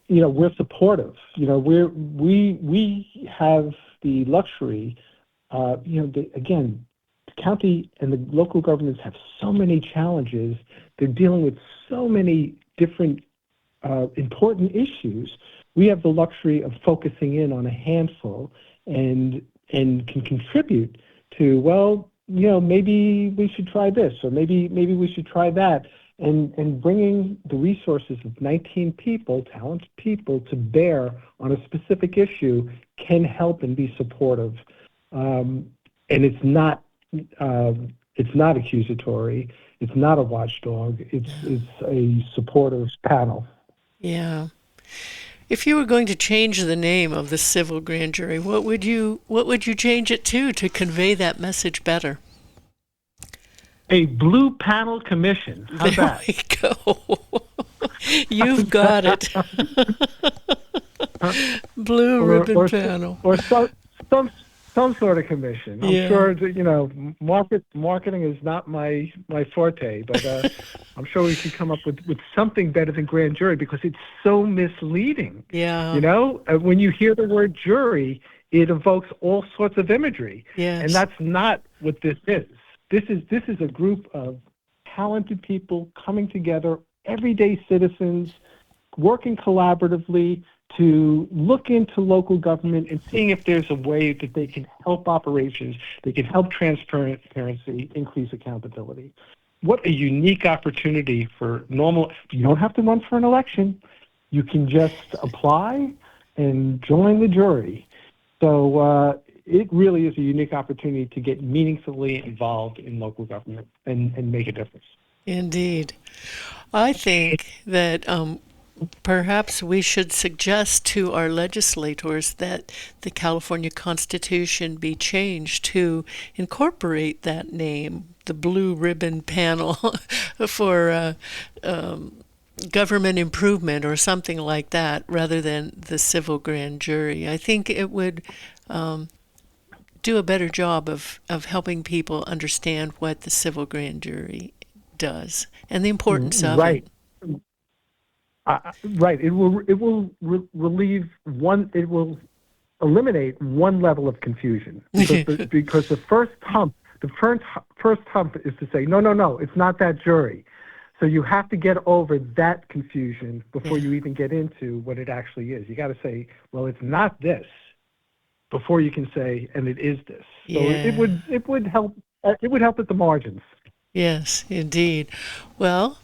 We're supportive. We have the luxury. Again, the county and the local governments have so many challenges. They're dealing with so many different important issues. We have the luxury of focusing in on a handful and can contribute to, maybe we should try this, or maybe we should try that, and bringing the resources of 19 people, talented people, to bear on a specific issue can help and be supportive. And it's not accusatory. It's not a watchdog. It's a supportive panel. Yeah. If you were going to change the name of the civil grand jury, what would you change it to convey that message better? A blue panel commission. How's there that? we go. You've got it. Blue ribbon panel. Or some sort of commission. I'm sure that, marketing is not my forte, but I'm sure we can come up with something better than grand jury, because it's so misleading. Yeah. When you hear the word jury, it evokes all sorts of imagery. Yes. And that's not what this is. This is a group of talented people coming together, everyday citizens, working collaboratively to look into local government and seeing if there's a way that they can help operations, they can help transparency, increase accountability. What a unique opportunity for normal. You don't have to run for an election. You can just apply and join the jury. So it really is a unique opportunity to get meaningfully involved in local government and make a difference. Indeed. I think that perhaps we should suggest to our legislators that the California Constitution be changed to incorporate that name, the Blue Ribbon Panel, for government improvement or something like that, rather than the civil grand jury. I think it would do a better job of helping people understand what the civil grand jury does and the importance of it. Right. It will relieve one. It will eliminate one level of confusion, because the first hump is to say no, it's not that jury. So you have to get over that confusion before you even get into what it actually is. You got to say, well, it's not this, before you can say, and it is this. So it would help. It would help at the margins. Yes, indeed. Well,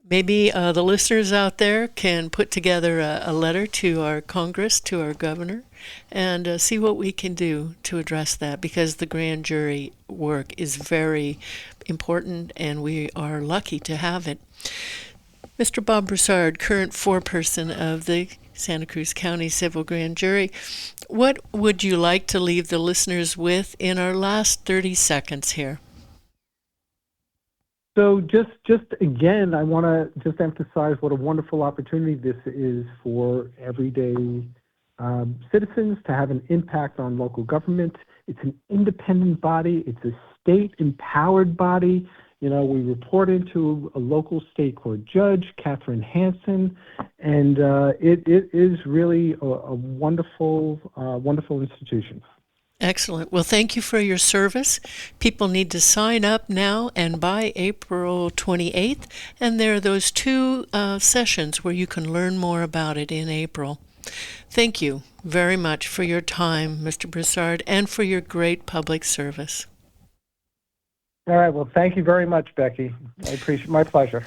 maybe the listeners out there can put together a letter to our Congress, to our governor, and see what we can do to address that, because the grand jury work is very important and we are lucky to have it. Mr. Bob Broussard, current foreperson of the Santa Cruz County Civil Grand Jury, what would you like to leave the listeners with in our last 30 seconds here? So just again, I want to just emphasize what a wonderful opportunity this is for everyday citizens to have an impact on local government. It's an independent body. It's a state-empowered body. We report into a local state court judge, Catherine Hansen, and it is really a wonderful institution. Excellent. Well, thank you for your service. People need to sign up now and by April 28th, and there are those two sessions where you can learn more about it in April. Thank you very much for your time, Mr. Broussard, and for your great public service. All right. Well, thank you very much, Becky. I appreciate. My pleasure.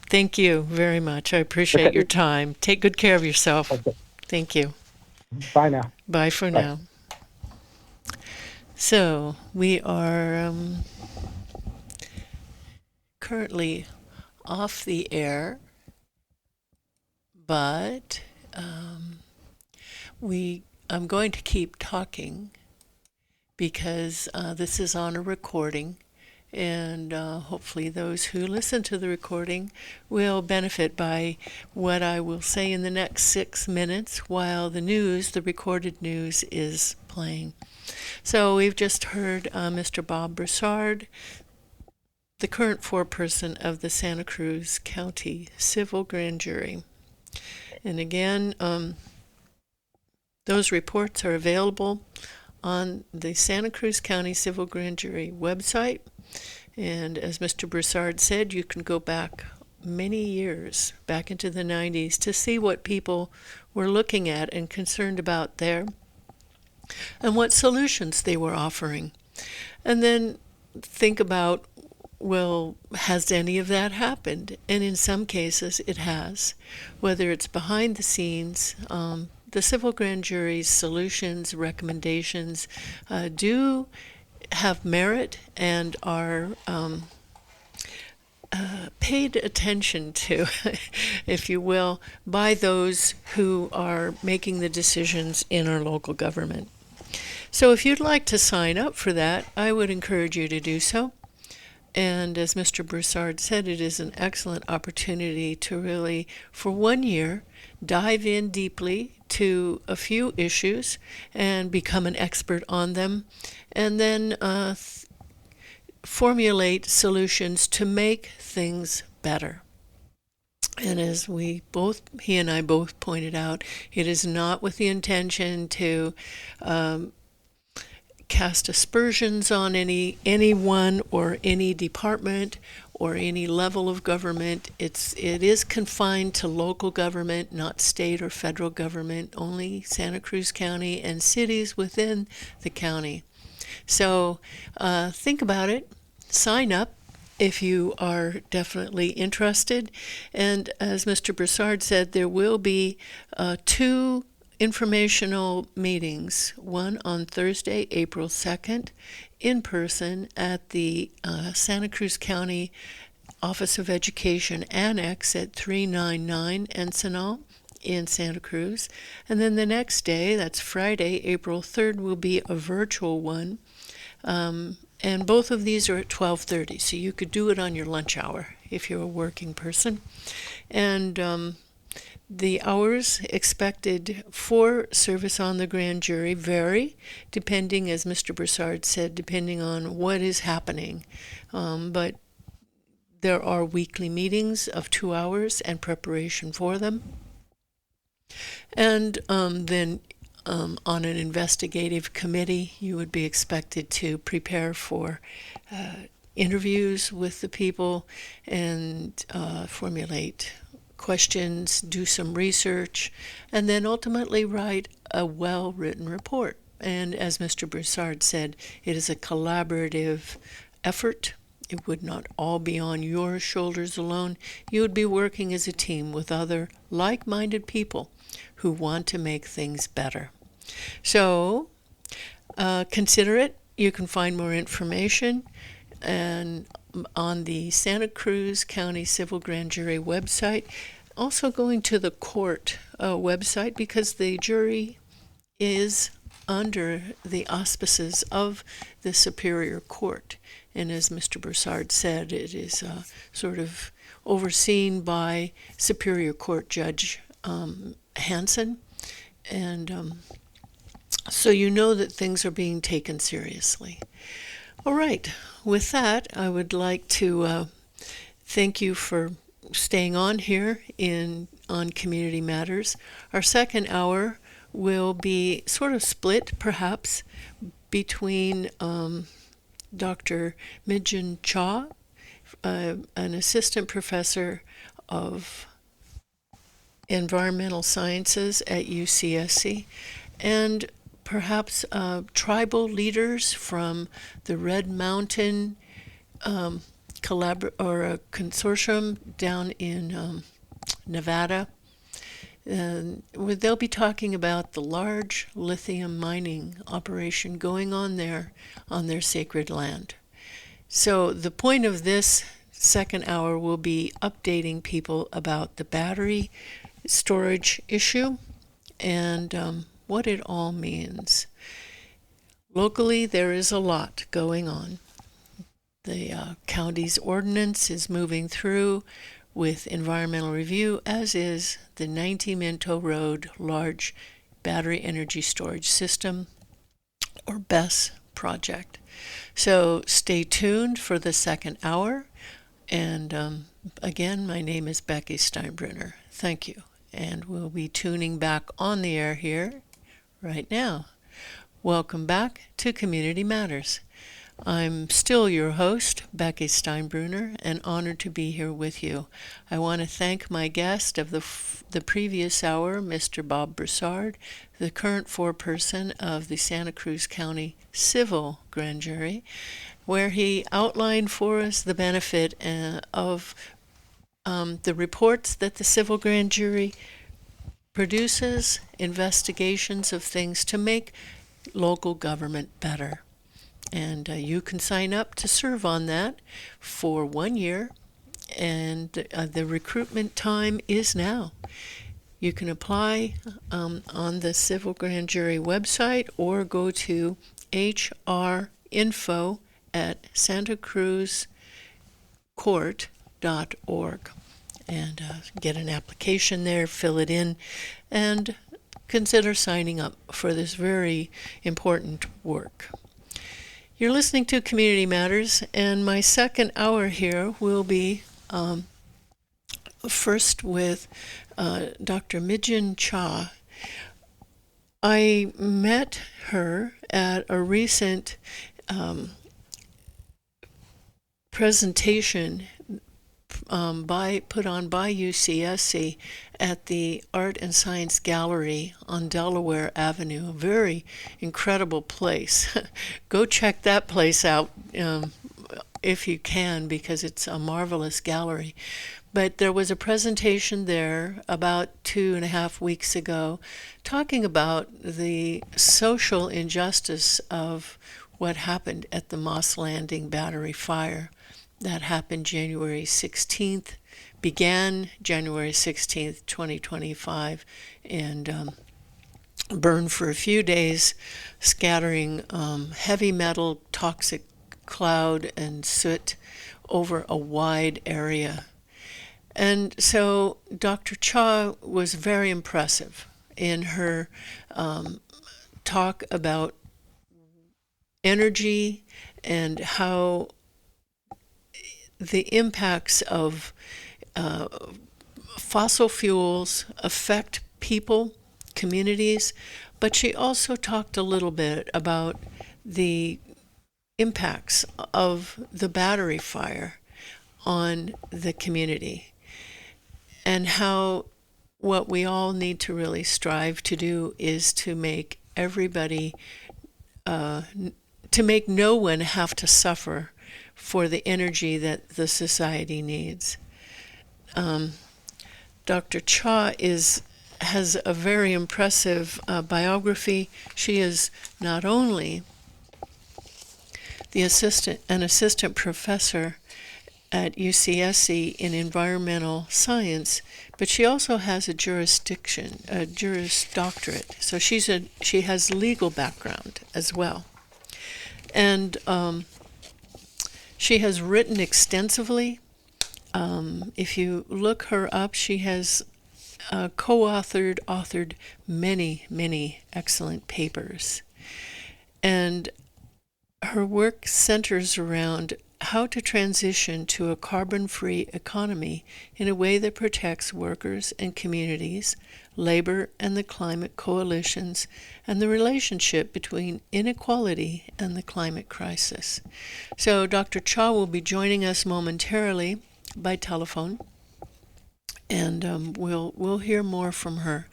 Thank you very much. I appreciate your time. Take good care of yourself. Okay. Thank you. Bye now. Bye for now. So we are currently off the air, but I'm going to keep talking because this is on a recording, and hopefully those who listen to the recording will benefit by what I will say in the next 6 minutes while the recorded news is playing. So we've just heard Mr. Bob Broussard, the current foreperson of the Santa Cruz County Civil Grand Jury. And again, those reports are available on the Santa Cruz County Civil Grand Jury website. And as Mr. Broussard said, you can go back many years, back into the 90s, to see what people were looking at and concerned about there and what solutions they were offering. And then think about, well, has any of that happened? And in some cases, it has. Whether it's behind the scenes, the civil grand jury's solutions, recommendations do have merit and are paid attention to, if you will, by those who are making the decisions in our local government. So if you'd like to sign up for that, I would encourage you to do so. And as Mr. Broussard said, it is an excellent opportunity to really, for 1 year, dive in deeply to a few issues and become an expert on them, and then formulate solutions to make things better. And as he and I both pointed out, it is not with the intention to cast aspersions on anyone or any department or any level of government. It is confined to local government, not state or federal government, only Santa Cruz County and cities within the county. So think about it, sign up if you are definitely interested. And as Mr. Broussard said, there will be 2 informational meetings, one on Thursday, April 2nd, in person at the Santa Cruz County Office of Education Annex at 399 Encinal in Santa Cruz. And then the next day, that's Friday, April 3rd, will be a virtual one. And both of these are at 12:30, so you could do it on your lunch hour if you're a working person. And the hours expected for service on the grand jury vary, depending, as Mr. Broussard said, depending on what is happening. But there are weekly meetings of 2 hours and preparation for them. And then on an investigative committee, you would be expected to prepare for interviews with the people and formulate questions, do some research, and then ultimately write a well-written report. And as Mr. Broussard said, it is a collaborative effort. It would not all be on your shoulders alone. You would be working as a team with other like-minded people who want to make things better. So consider it. You can find more information and on the Santa Cruz County Civil Grand Jury website. Also going to the court website, because the jury is under the auspices of the Superior Court. And as Mr. Broussard said, it is sort of overseen by Superior Court Judge Hansen. And so you know that things are being taken seriously. All right. With that, I would like to thank you for staying on here on Community Matters. Our second hour will be sort of split, perhaps, between Dr. Mijin Cha, an assistant professor of environmental sciences at UCSC, and perhaps tribal leaders from the Red Mountain consortium down in Nevada. And they'll be talking about the large lithium mining operation going on there on their sacred land. So the point of this second hour will be updating people about the battery storage issue and what it all means. Locally, there is a lot going on. The county's ordinance is moving through with environmental review, as is the 90 Minto Road Large Battery Energy Storage System, or BESS project. So stay tuned for the second hour. And again, my name is Becky Steinbrenner. Thank you. And we'll be tuning back on the air here right now. Welcome back to Community Matters. I'm still your host, Becky Steinbrenner, and honored to be here with you. I want to thank my guest of the previous hour, Mr. Bob Broussard, the current foreperson of the Santa Cruz County Civil Grand Jury, where he outlined for us the benefit of the reports that the Civil Grand Jury produces, investigations of things to make local government better. And you can sign up to serve on that for 1 year, and the recruitment time is now. You can apply on the Civil Grand Jury website or go to hrinfo@santacruzcourt.org and get an application there, fill it in, and consider signing up for this very important work. You're listening to Community Matters, and my second hour here will be first with Dr. Mijin Cha. I met her at a recent presentation put on by UCSC at the Art and Science Gallery on Delaware Avenue. A very incredible place. Go check that place out if you can, because it's a marvelous gallery. But there was a presentation there about 2.5 weeks ago talking about the social injustice of what happened at the Moss Landing Battery Fire. That happened January 16th, began January 16th, 2025, and burned for a few days, scattering heavy metal, toxic cloud and soot over a wide area. And so Dr. Cha was very impressive in her talk about energy and how the impacts of fossil fuels affect people, communities, but she also talked a little bit about the impacts of the battery fire on the community, and how what we all need to really strive to do is to make everybody, to make no one have to suffer for the energy that the society needs. Dr. Cha has a very impressive biography. She is not only an assistant professor at UCSC in environmental science, but she also has a Juris Doctorate. So she has legal background as well. And she has written extensively. If you look her up, she has authored many, many excellent papers. And her work centers around how to transition to a carbon-free economy in a way that protects workers and communities, labor and the climate coalitions, and the relationship between inequality and the climate crisis. So Dr. Cha will be joining us momentarily by telephone, and we'll hear more from her.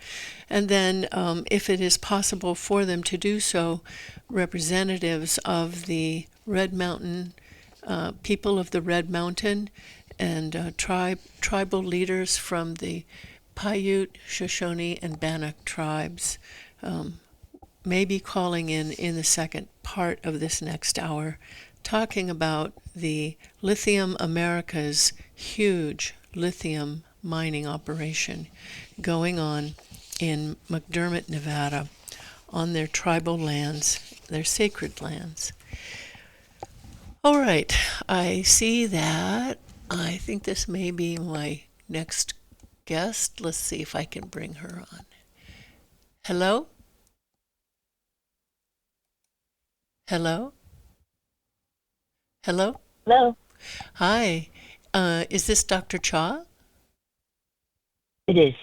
And then, if it is possible for them to do so, representatives of the Red Mountain, people of the Red Mountain, and tribal leaders from the Paiute, Shoshone, and Bannock tribes may be calling in the second part of this next hour, talking about the Lithium America's huge lithium mining operation going on in McDermott, Nevada, on their tribal lands, their sacred lands. All right, I see that. I think this may be my next guest. Let's see if I can bring her on. Hello? Hello? Hello? Hello, Hi. Is this Dr. Cha? it is.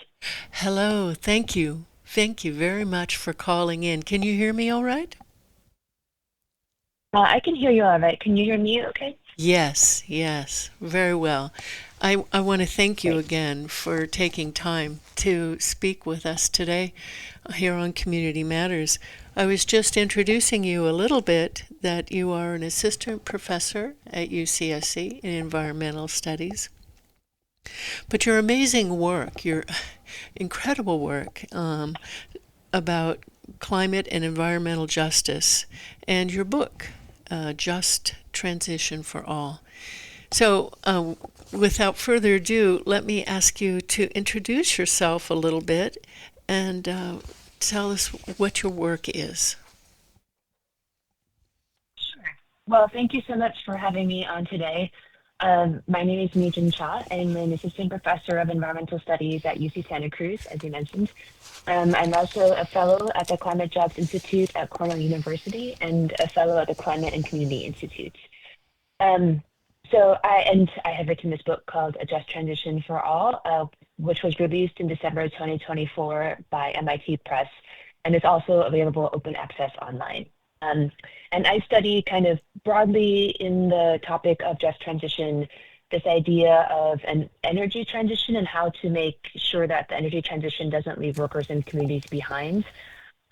Hello. Thank you. Thank you very much for calling in. Can you hear me all right? I can hear you all right. Can you hear me okay? Yes, yes, very well. I want to thank you Great. again for taking time to speak with us today here on Community Matters. I was just introducing you a little bit that you are an assistant professor at UCSC in environmental studies. But your amazing work, your incredible work about climate and environmental justice, and your book, Just Transition for All. So, without further ado, let me ask you to introduce yourself a little bit and tell us what your work is. Sure. Well, thank you so much for having me on today. My name is Mijin Cha. I'm an assistant professor of environmental studies at UC Santa Cruz, as you mentioned. I'm also a fellow at the Climate Jobs Institute at Cornell University and a fellow at the Climate and Community Institute. Um, I have written this book called A Just Transition for All, which was released in December 2024 by MIT Press, and it's also available open access online. Um, and I study kind of broadly in the topic of just transition, this idea of an energy transition and how to make sure that the energy transition doesn't leave workers and communities behind.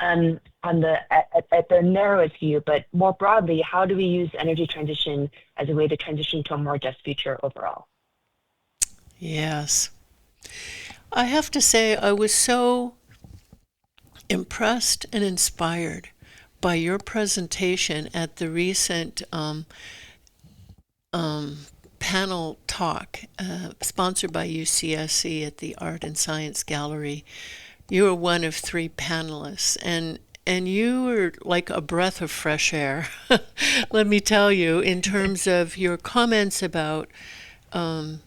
At the narrowest view, but more broadly, how do we use energy transition as a way to transition to a more just future overall? Yes. I have to say, I was so impressed and inspired by your presentation at the recent panel talk sponsored by UCSC at the Art and Science Gallery. You were one of three panelists, and you were like a breath of fresh air. Let me tell you, in terms of your comments about how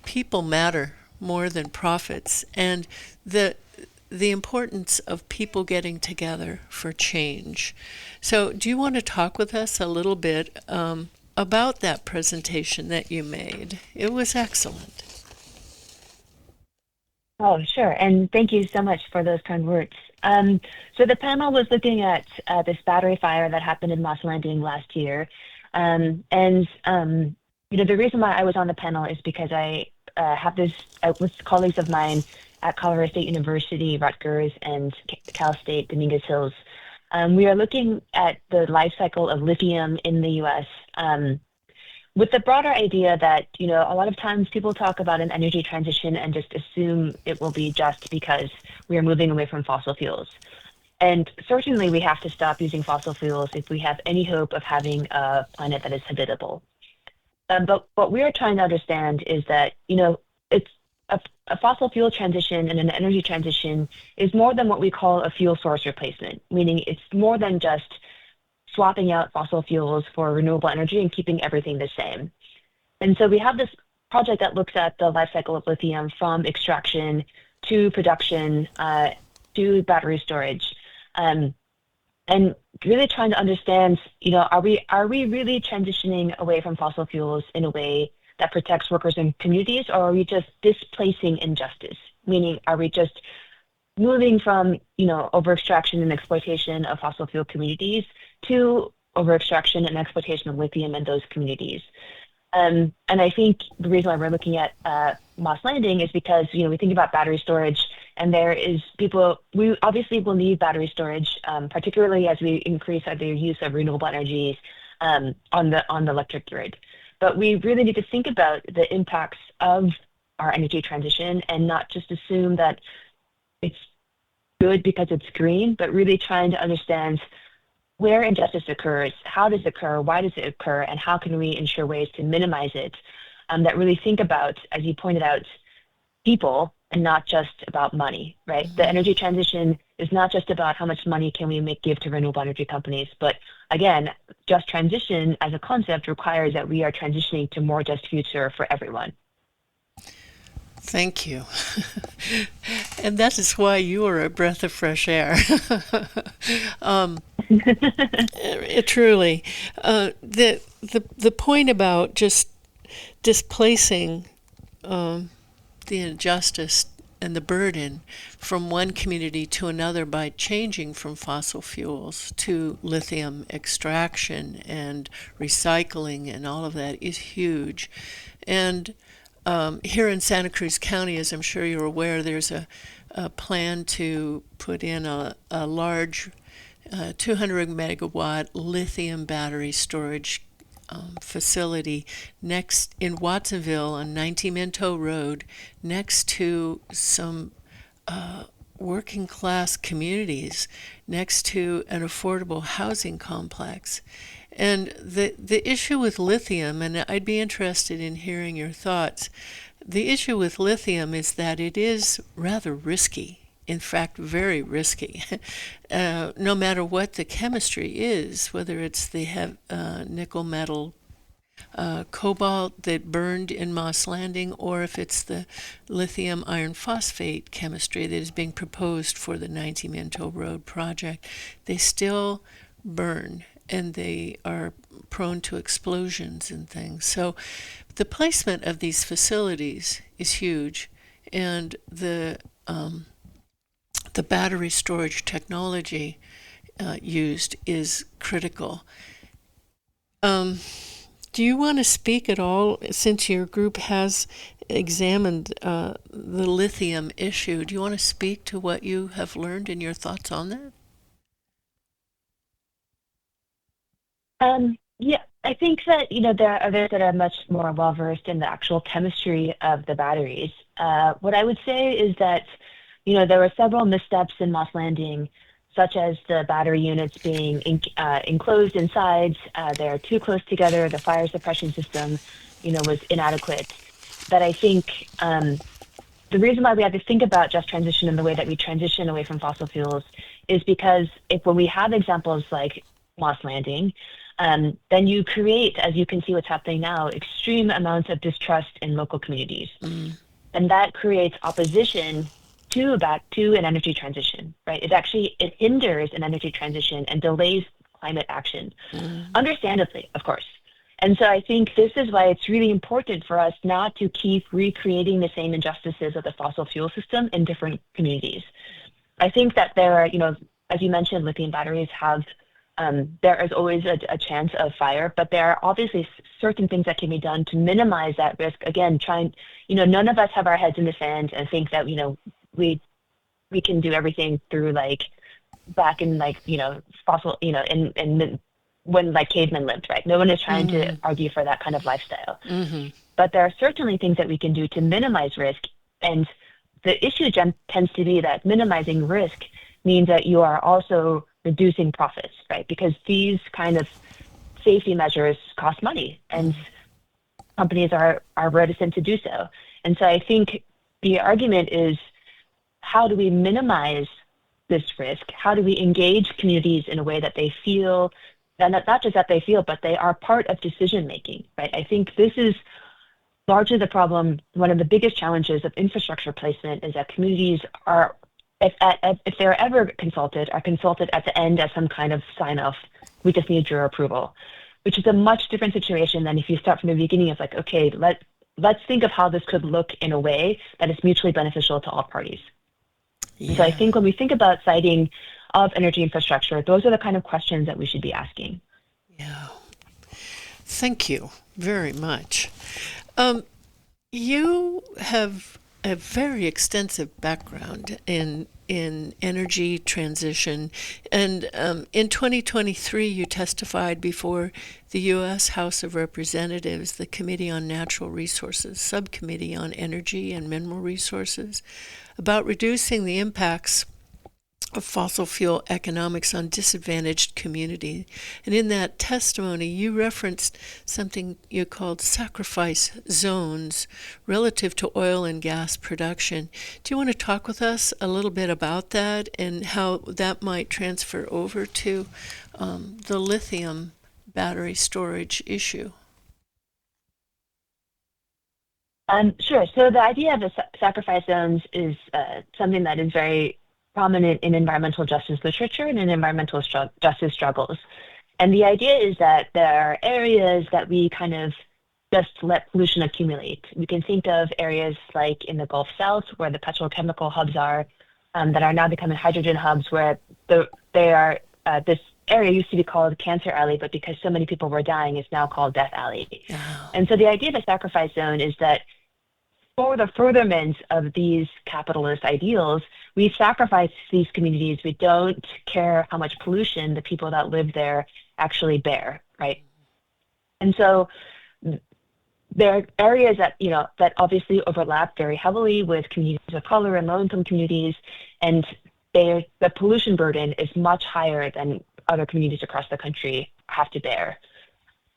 people matter more than profits, and the importance of people getting together for change. So, do you want to talk with us a little bit about that presentation that you made? It was excellent. Oh, sure. And thank you so much for those kind words. So the panel was looking at this battery fire that happened in Moss Landing last year. The reason why I was on the panel is because I have this with colleagues of mine at Colorado State University, Rutgers, and Cal State Dominguez Hills. We are looking at the life cycle of lithium in the U.S. With the broader idea that, a lot of times people talk about an energy transition and just assume it will be just because we are moving away from fossil fuels. And certainly we have to stop using fossil fuels if we have any hope of having a planet that is habitable. But what we are trying to understand is that, it's a fossil fuel transition and an energy transition is more than what we call a fuel source replacement, meaning it's more than just swapping out fossil fuels for renewable energy and keeping everything the same. And so we have this project that looks at the life cycle of lithium from extraction to production to battery storage. And really trying to understand, are we really transitioning away from fossil fuels in a way that protects workers and communities, or are we just displacing injustice? Meaning, are we just moving from, over extraction and exploitation of fossil fuel communities to over extraction and exploitation of lithium in those communities? And I think the reason why we're looking at Moss Landing is because, we think about battery storage, and we obviously will need battery storage, particularly as we increase the use of renewable energies on the electric grid. But we really need to think about the impacts of our energy transition and not just assume that it's good because it's green, but really trying to understand where injustice occurs, how does it occur, why does it occur, and how can we ensure ways to minimize it, that really think about, as you pointed out, people and not just about money, right? The energy transition is not just about how much money can we give to renewable energy companies, but again, just transition as a concept requires that we are transitioning to more just future for everyone. Thank you. And that is why you are a breath of fresh air. Truly. The point about just displacing the injustice and the burden from one community to another by changing from fossil fuels to lithium extraction and recycling and all of that is huge. And here in Santa Cruz County, as I'm sure you're aware, there's a plan to put in a large 200 megawatt lithium battery storage facility next in Watsonville on 90 Minto Road, next to some working class communities, next to an affordable housing complex. And the issue with lithium, and I'd be interested in hearing your thoughts, the issue with lithium is that it is rather risky. In fact, very risky. No matter what the chemistry is, whether it's the nickel metal cobalt that burned in Moss Landing, or if it's the lithium iron phosphate chemistry that is being proposed for the 90 Minto Road project, they still burn and they are prone to explosions and things. So the placement of these facilities is huge, and the battery storage technology used is critical. Do you want to speak at all, since your group has examined the lithium issue? Do you want to speak to what you have learned and your thoughts on that? Yeah, I think that there are others that are much more well versed in the actual chemistry of the batteries. What I would say is that there were several missteps in Moss Landing, such as the battery units being enclosed inside. They're too close together. The fire suppression system, was inadequate. That I think the reason why we have to think about just transition in the way that we transition away from fossil fuels is because when we have examples like Moss Landing, then you create, as you can see what's happening now, extreme amounts of distrust in local communities. And that creates opposition to an energy transition, right? It hinders an energy transition and delays climate action, understandably, of course. And so I think this is why it's really important for us not to keep recreating the same injustices of the fossil fuel system in different communities. I think that there are, as you mentioned, lithium batteries have, there is always a chance of fire, but there are obviously certain things that can be done to minimize that risk. Again, none of us have our heads in the sand and think that, we can do everything through back in fossil, in when cavemen lived, right? No one is trying to argue for that kind of lifestyle. But there are certainly things that we can do to minimize risk. And the issue tends to be that minimizing risk means that you are also reducing profits, right? Because these kind of safety measures cost money and companies are reticent to do so. And so I think the argument is, how do we minimize this risk? How do we engage communities in a way that they feel, and not just that they feel, but they are part of decision making, right? I think this is largely the problem. One of the biggest challenges of infrastructure placement is that communities are, if they're ever consulted, are consulted at the end as some kind of sign off. We just need your approval, which is a much different situation than if you start from the beginning of okay, let's think of how this could look in a way that is mutually beneficial to all parties. Yeah. So I think when we think about siting of energy infrastructure, those are the kind of questions that we should be asking. Yeah. Thank you very much. You have a very extensive background in energy transition, and in 2023 you testified before the U.S. House of Representatives, the Committee on Natural Resources, Subcommittee on Energy and Mineral Resources, about reducing the impacts of fossil fuel economics on disadvantaged community. And in that testimony, you referenced something you called sacrifice zones relative to oil and gas production. Do you want to talk with us a little bit about that and how that might transfer over to the lithium battery storage issue? Sure. So the idea of the sacrifice zones is something that is very prominent in environmental justice literature and in environmental justice struggles. And the idea is that there are areas that we kind of just let pollution accumulate. We can think of areas like in the Gulf South, where the petrochemical hubs are, that are now becoming hydrogen hubs, where this area used to be called Cancer Alley, but because so many people were dying, it's now called Death Alley. Oh. And so the idea of a sacrifice zone is that for the furtherance of these capitalist ideals, we sacrifice these communities. We don't care how much pollution the people that live there actually bear, right? And so there are areas that, that obviously overlap very heavily with communities of color and low-income communities, and the pollution burden is much higher than other communities across the country have to bear.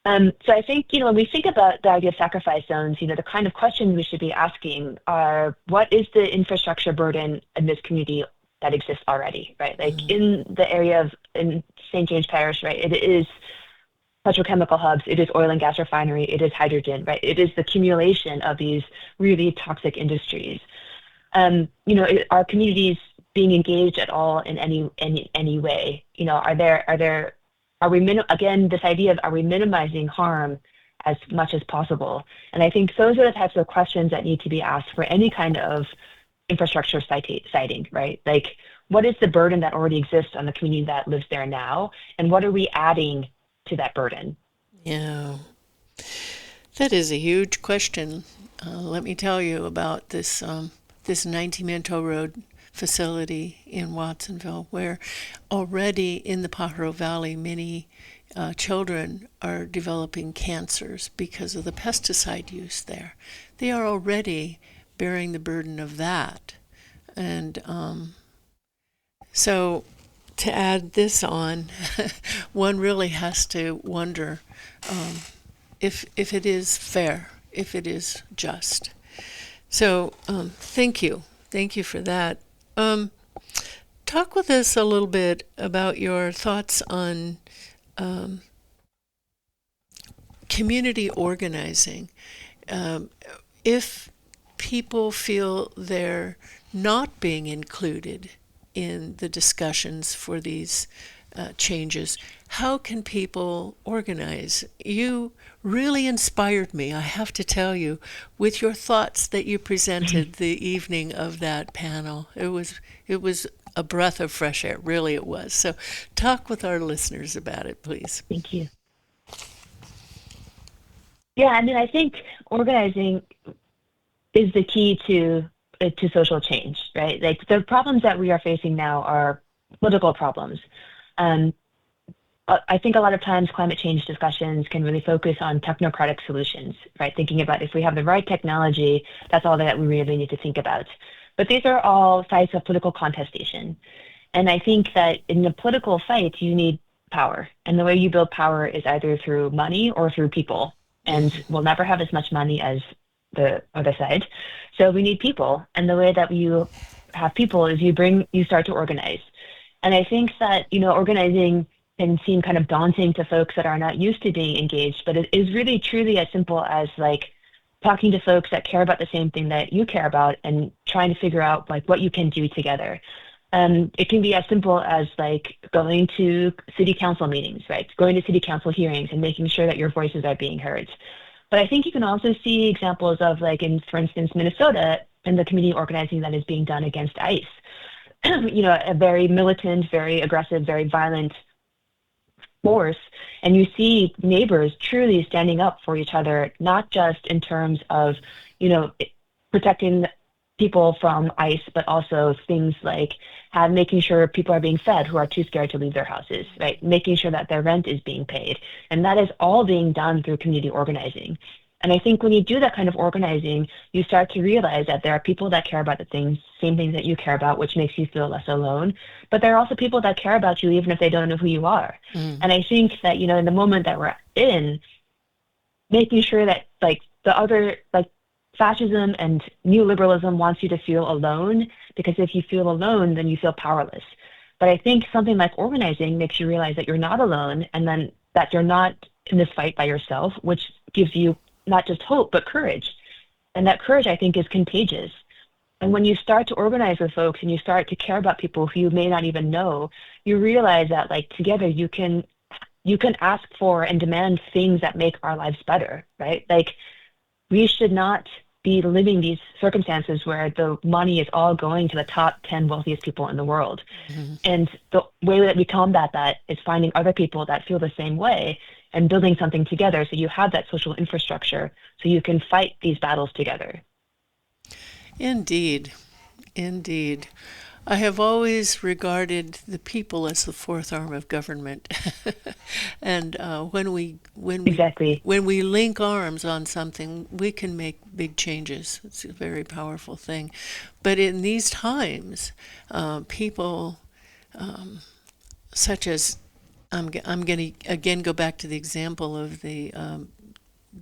So I think, when we think about the idea of sacrifice zones, the kind of questions we should be asking are, what is the infrastructure burden in this community that exists already, right? Like in the area in St. James Parish, right, it is petrochemical hubs, it is oil and gas refinery, it is hydrogen, right? It is the accumulation of these really toxic industries. Are communities being engaged at all in any way? Again, this idea of, are we minimizing harm as much as possible? And I think those are the types of questions that need to be asked for any kind of infrastructure siting, right? Like, what is the burden that already exists on the community that lives there now? And what are we adding to that burden? Yeah, that is a huge question. Let me tell you about this 90-Minto Road facility in Watsonville, where already in the Pajaro Valley, many children are developing cancers because of the pesticide use there. They are already bearing the burden of that. And so to add this on, one really has to wonder if it is fair, if it is just. So thank you for that. Talk with us a little bit about your thoughts on community organizing. If people feel they're not being included in the discussions for these changes, how can people organize? You really inspired me, I have to tell you, with your thoughts that you presented the evening of that panel. It was a breath of fresh air, really it was. So talk with our listeners about it, please. Thank you. Yeah, I think organizing is the key to social change, right? Like, the problems that we are facing now are political problems. I think a lot of times climate change discussions can really focus on technocratic solutions, right? Thinking about, if we have the right technology, that's all that we really need to think about. But these are all sites of political contestation. And I think that in a political fight, you need power. And the way you build power is either through money or through people. And we'll never have as much money as the other side. So we need people. And the way that you have people is you start to organize. And I think that, organizing can seem kind of daunting to folks that are not used to being engaged, but it is really truly as simple as like talking to folks that care about the same thing that you care about and trying to figure out like what you can do together. It can be as simple as like going to city council meetings, right? Going to city council hearings and making sure that your voices are being heard. But I think you can also see examples of, like, for instance, Minnesota, and the community organizing that is being done against ICE. A very militant, very aggressive, very violent force. And you see neighbors truly standing up for each other, not just in terms of, protecting people from ICE, but also things like making sure people are being fed who are too scared to leave their houses, right? Making sure that their rent is being paid. And that is all being done through community organizing. And I think when you do that kind of organizing, you start to realize that there are people that care about the same things that you care about, which makes you feel less alone. But there are also people that care about you, even if they don't know who you are. And I think that, in the moment that we're in, making sure that, like, the other, like, fascism and neoliberalism wants you to feel alone, because if you feel alone, then you feel powerless. But I think something like organizing makes you realize that you're not alone, and then that you're not in this fight by yourself, which gives you not just hope, but courage. And that courage, I think, is contagious. And when you start to organize with folks and you start to care about people who you may not even know, you realize that like together you can ask for and demand things that make our lives better, right? Like we should not be living these circumstances where the money is all going to the top 10 wealthiest people in the world. Mhm. And the way that we combat that is finding other people that feel the same way and building something together so you have that social infrastructure so you can fight these battles together. Indeed, indeed. I have always regarded the people as the fourth arm of government, and Exactly. when we link arms on something, we can make big changes. It's a very powerful thing. But in these times, people such as I'm going to again go back to the example of the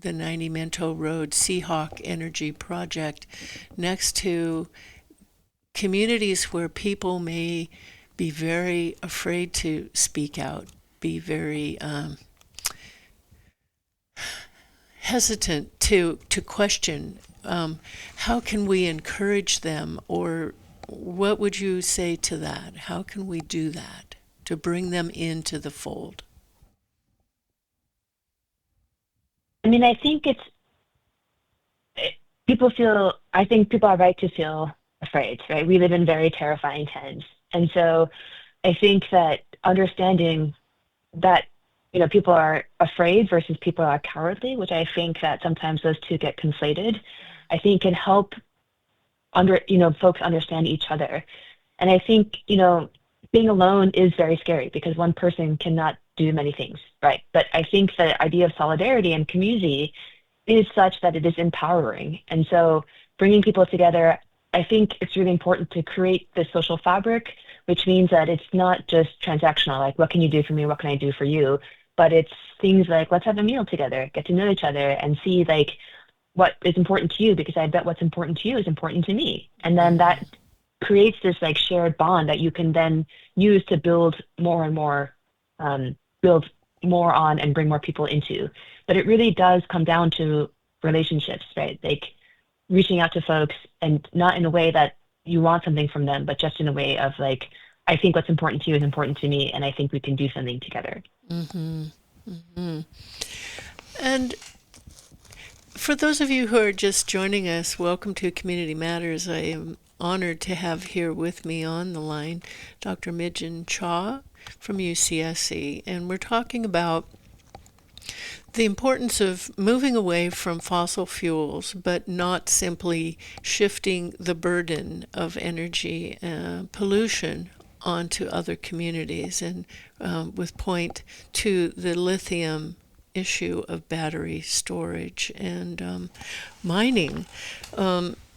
90 Mento Road Seahawk Energy Project next to communities where people may be very afraid to speak out, be very hesitant to question. How can we encourage them, or what would you say to that? How can we do that to bring them into the fold? I mean, I think people are right to feel afraid, right? We live in very terrifying times. And so I think that understanding that, people are afraid versus people are cowardly, which I think that sometimes those two get conflated, I think can help folks understand each other. And I think, being alone is very scary because one person cannot do many things, right? But I think the idea of solidarity and community is such that it is empowering. And so bringing people together, I think it's really important to create this social fabric, which means that it's not just transactional, like what can you do for me, what can I do for you? But it's things like let's have a meal together, get to know each other and see like what is important to you, because I bet what's important to you is important to me. And then that creates this like shared bond that you can then use to build more and more, build more on and bring more people into. But it really does come down to relationships, right? Like reaching out to folks and not in a way that you want something from them, but just in a way of like, I think what's important to you is important to me, and I think we can do something together. Mm-hmm. Mm-hmm. And for those of you who are just joining us, welcome to Community Matters. I am honored to have here with me on the line Dr. Mijin from UCSC, and we're talking about the importance of moving away from fossil fuels, but not simply shifting the burden of energy pollution onto other communities, and with point to the lithium issue of battery storage and mining.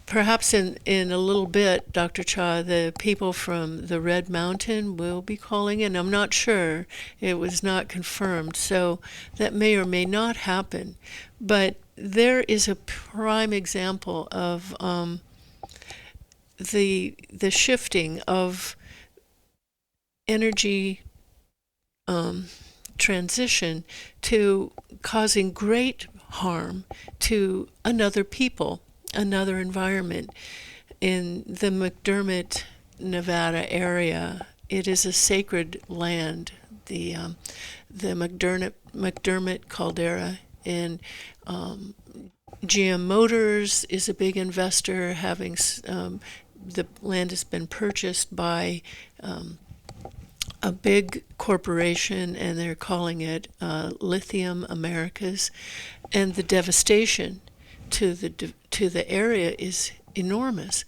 Perhaps in a little bit, Dr. Cha, the people from the Red Mountain will be calling in. I'm not sure. It was not confirmed. So that may or may not happen. But there is a prime example of the shifting of energy transition to causing great harm to another people, another environment. In the McDermott, Nevada area, it is a sacred land, the McDermott caldera, and GM Motors is a big investor, having the land has been purchased by a big corporation, and they're calling it Lithium Americas, and the devastation to the area is enormous.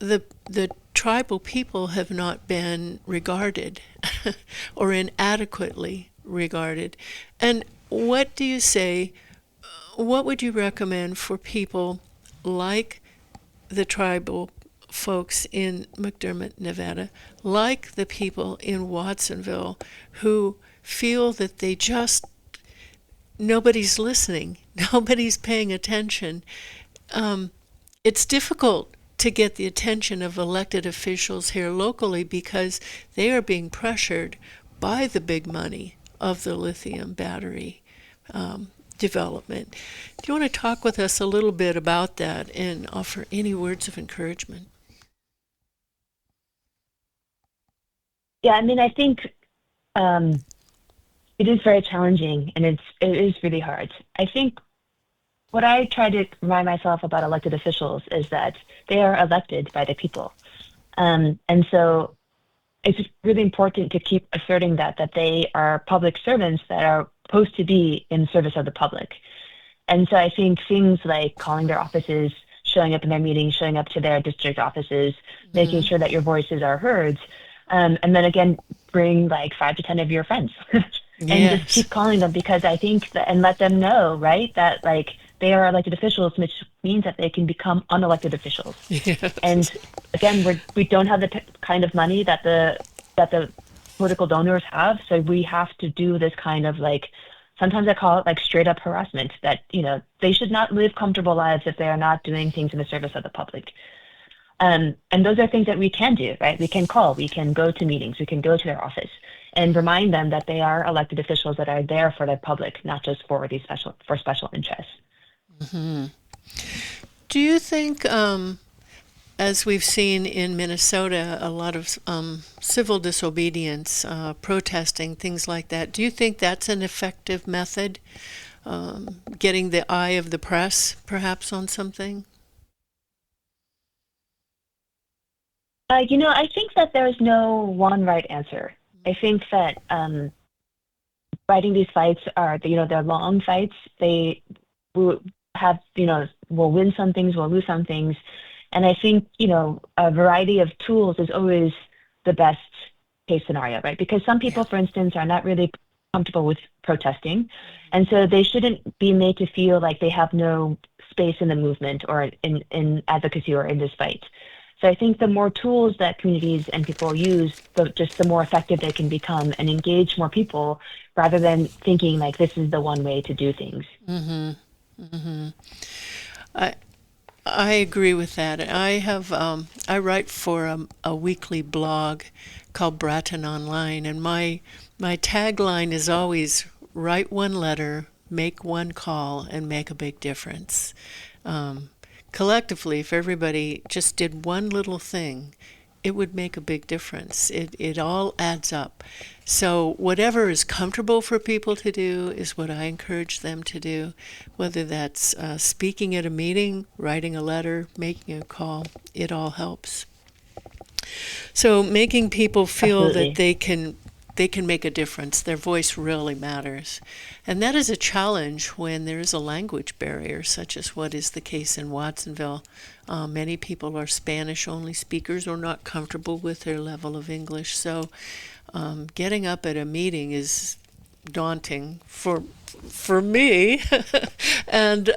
The tribal people have not been regarded or inadequately regarded. And what do you say? What would you recommend for people like the tribal folks in McDermott, Nevada, like the people in Watsonville, who feel that nobody's listening, nobody's paying attention? It's difficult to get the attention of elected officials here locally because they are being pressured by the big money of the lithium battery development. Do you want to talk with us a little bit about that and offer any words of encouragement? Yeah, I mean, I think it is very challenging and it is really hard. I think what I try to remind myself about elected officials is that they are elected by the people. And so it's really important to keep asserting that they are public servants that are supposed to be in service of the public. And so I think things like calling their offices, showing up in their meetings, showing up to their district offices, making sure that your voices are heard, and then again, bring like 5 to 10 of your friends and just Yes. keep calling them, because I think that, and let them know, right, that like they are elected officials, which means that they can become unelected officials. Yes. And again, we don't have the kind of money that the political donors have, so we have to do this kind of like, sometimes I call it like straight up harassment, that they should not live comfortable lives if they are not doing things in the service of the public. And those are things that we can do, right? We can call, we can go to meetings, we can go to their office and remind them that they are elected officials that are there for the public, not just for these special interests. Do you think, as we've seen in Minnesota, a lot of civil disobedience, protesting, things like that, do you think that's an effective method? Getting the eye of the press, perhaps, on something? I think that there's no one right answer. I think that fighting these fights are, they're long fights. They will have, we'll win some things, we'll lose some things. And I think, a variety of tools is always the best case scenario, right? Because some people, for instance, are not really comfortable with protesting. And so they shouldn't be made to feel like they have no space in the movement or in advocacy or in this fight. So I think the more tools that communities and people use, the more effective they can become and engage more people, rather than thinking like this is the one way to do things. I agree with that. I write for a weekly blog called Bratton Online, and my tagline is always write one letter, make one call, and make a big difference. Collectively, if everybody just did one little thing, it would make a big difference. It all adds up. So whatever is comfortable for people to do is what I encourage them to do, whether that's speaking at a meeting, writing a letter, making a call, it all helps. So making people feel Absolutely. that they can make a difference, their voice really matters. And that is a challenge when there is a language barrier, such as what is the case in Watsonville. Many people are Spanish-only speakers or not comfortable with their level of English. So getting up at a meeting is daunting for me, and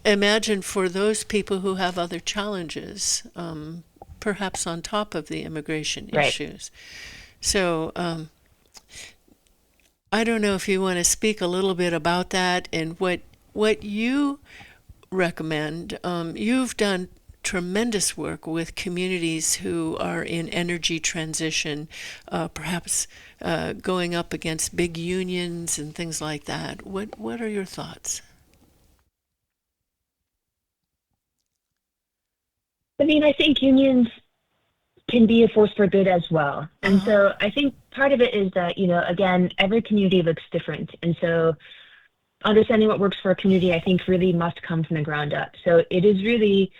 imagine for those people who have other challenges, perhaps on top of the immigration Right. issues. So I don't know if you want to speak a little bit about that and what you recommend. You've done tremendous work with communities who are in energy transition, perhaps going up against big unions and things like that. What are your thoughts? I mean, I think unions can be a force for good as well. And Uh-huh. so I think part of it is that, again, every community looks different. And so understanding what works for a community, I think, really must come from the ground up. So it is really,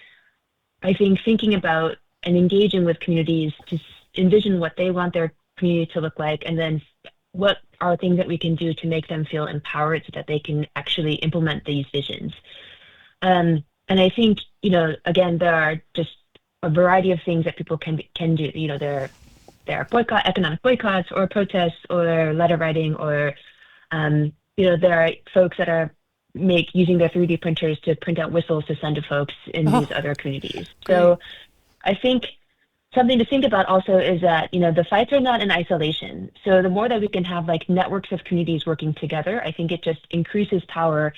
I think, thinking about and engaging with communities to envision what they want their community to look like, and then what are things that we can do to make them feel empowered so that they can actually implement these visions. And I think, again, there are just a variety of things that people can do. There are economic boycotts or protests or letter writing, or there are folks that are using their 3D printers to print out whistles to send to folks in Oh, these other communities. great. So I think something to think about also is that, the fights are not in isolation. So the more that we can have like networks of communities working together, I think it just increases power,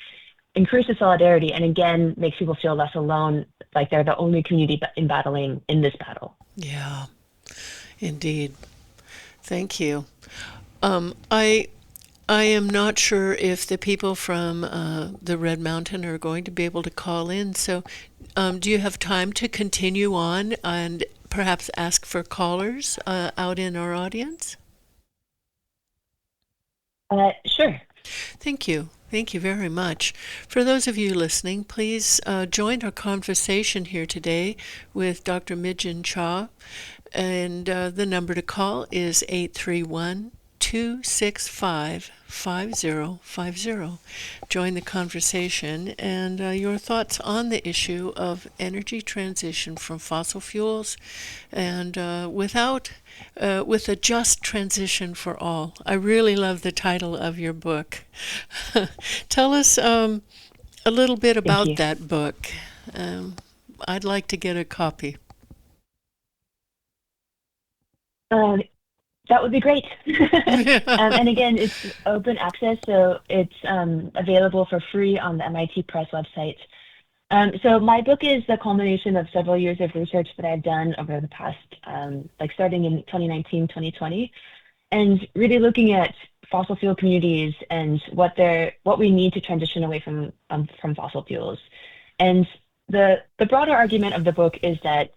increases solidarity, and again, makes people feel less alone, like they're the only community battling in this battle. Yeah, indeed. Thank you. I I am not sure if the people from the Red Mountain are going to be able to call in. So, do you have time to continue on and perhaps ask for callers out in our audience? Sure. Thank you. Thank you very much. For those of you listening, please join our conversation here today with Dr. Mijin Cha. And the number to call is 831-265-5050. Join the conversation and your thoughts on the issue of energy transition from fossil fuels and with a just transition for all. I really love the title of your book. Tell us a little bit Thank about you. that book. I'd like to get a copy. That would be great. And again, it's open access, so it's available for free on the MIT Press website. So my book is the culmination of several years of research that I've done over the past, starting in 2019, 2020, and really looking at fossil fuel communities and what we need to transition away from fossil fuels. And the broader argument of the book is that,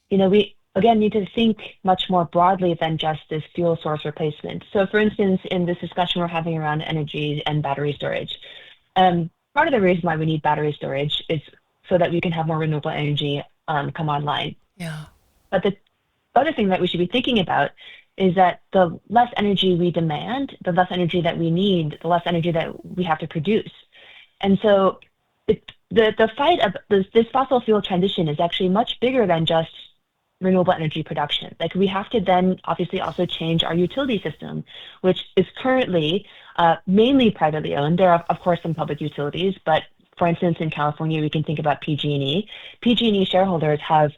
we again need to think much more broadly than just this fuel source replacement. So for instance, in this discussion we're having around energy and battery storage, part of the reason why we need battery storage is so that we can have more renewable energy come online. Yeah. But the other thing that we should be thinking about is that the less energy we demand, the less energy that we need, the less energy that we have to produce. And so the fight of this fossil fuel transition is actually much bigger than just renewable energy production. Like, we have to then obviously also change our utility system, which is currently mainly privately owned. There are, of course, some public utilities, but for instance, in California, we can think about PG&E. PG&E shareholders have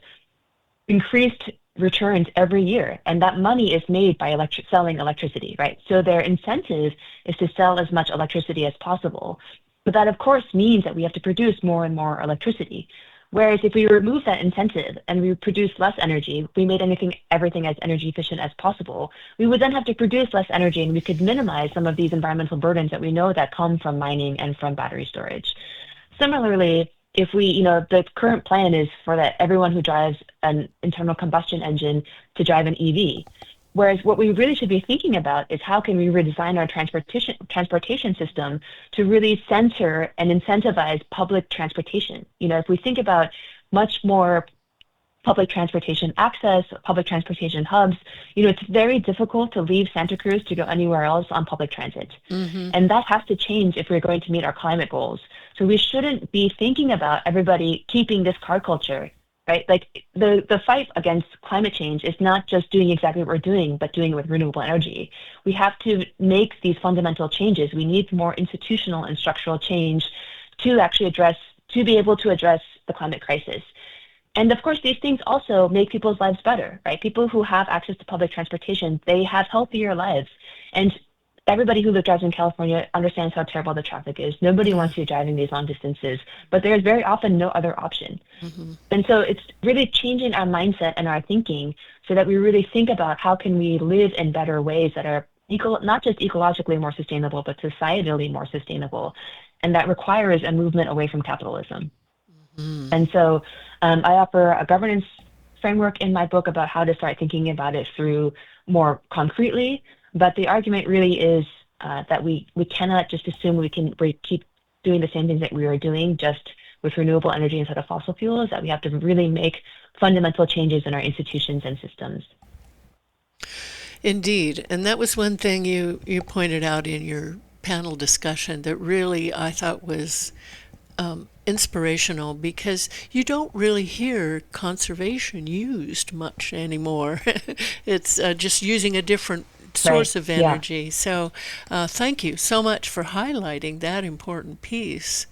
increased returns every year, and that money is made by selling electricity, right? So their incentive is to sell as much electricity as possible. But that, of course, means that we have to produce more and more electricity. Whereas if we remove that incentive and we produce less energy, we made everything as energy efficient as possible, we would then have to produce less energy, and we could minimize some of these environmental burdens that we know that come from mining and from battery storage. Similarly, if the current plan is for that everyone who drives an internal combustion engine to drive an EV. Whereas what we really should be thinking about is how can we redesign our transportation system to really center and incentivize public transportation. If we think about much more public transportation access, public transportation hubs, it's very difficult to leave Santa Cruz to go anywhere else on public transit. Mm-hmm. And that has to change if we're going to meet our climate goals. So we shouldn't be thinking about everybody keeping this car culture, right? Like, the fight against climate change is not just doing exactly what we're doing, but doing it with renewable energy. We have to make these fundamental changes. We need more institutional and structural change to be able to address the climate crisis. And of course, these things also make people's lives better, right? People who have access to public transportation, they have healthier lives. And everybody who drives in California understands how terrible the traffic is. Nobody wants to be driving these long distances, but there's very often no other option. Mm-hmm. And so it's really changing our mindset and our thinking so that we really think about how can we live in better ways that are not just ecologically more sustainable, but societally more sustainable. And that requires a movement away from capitalism. Mm-hmm. And so I offer a governance framework in my book about how to start thinking about it through more concretely. But the argument really is that we cannot just assume we keep doing the same things that we are doing just with renewable energy instead of fossil fuels, that we have to really make fundamental changes in our institutions and systems. Indeed. And that was one thing you pointed out in your panel discussion that really I thought was inspirational, because you don't really hear conservation used much anymore. It's just using a different source of energy. Yeah. So thank you so much for highlighting that important piece.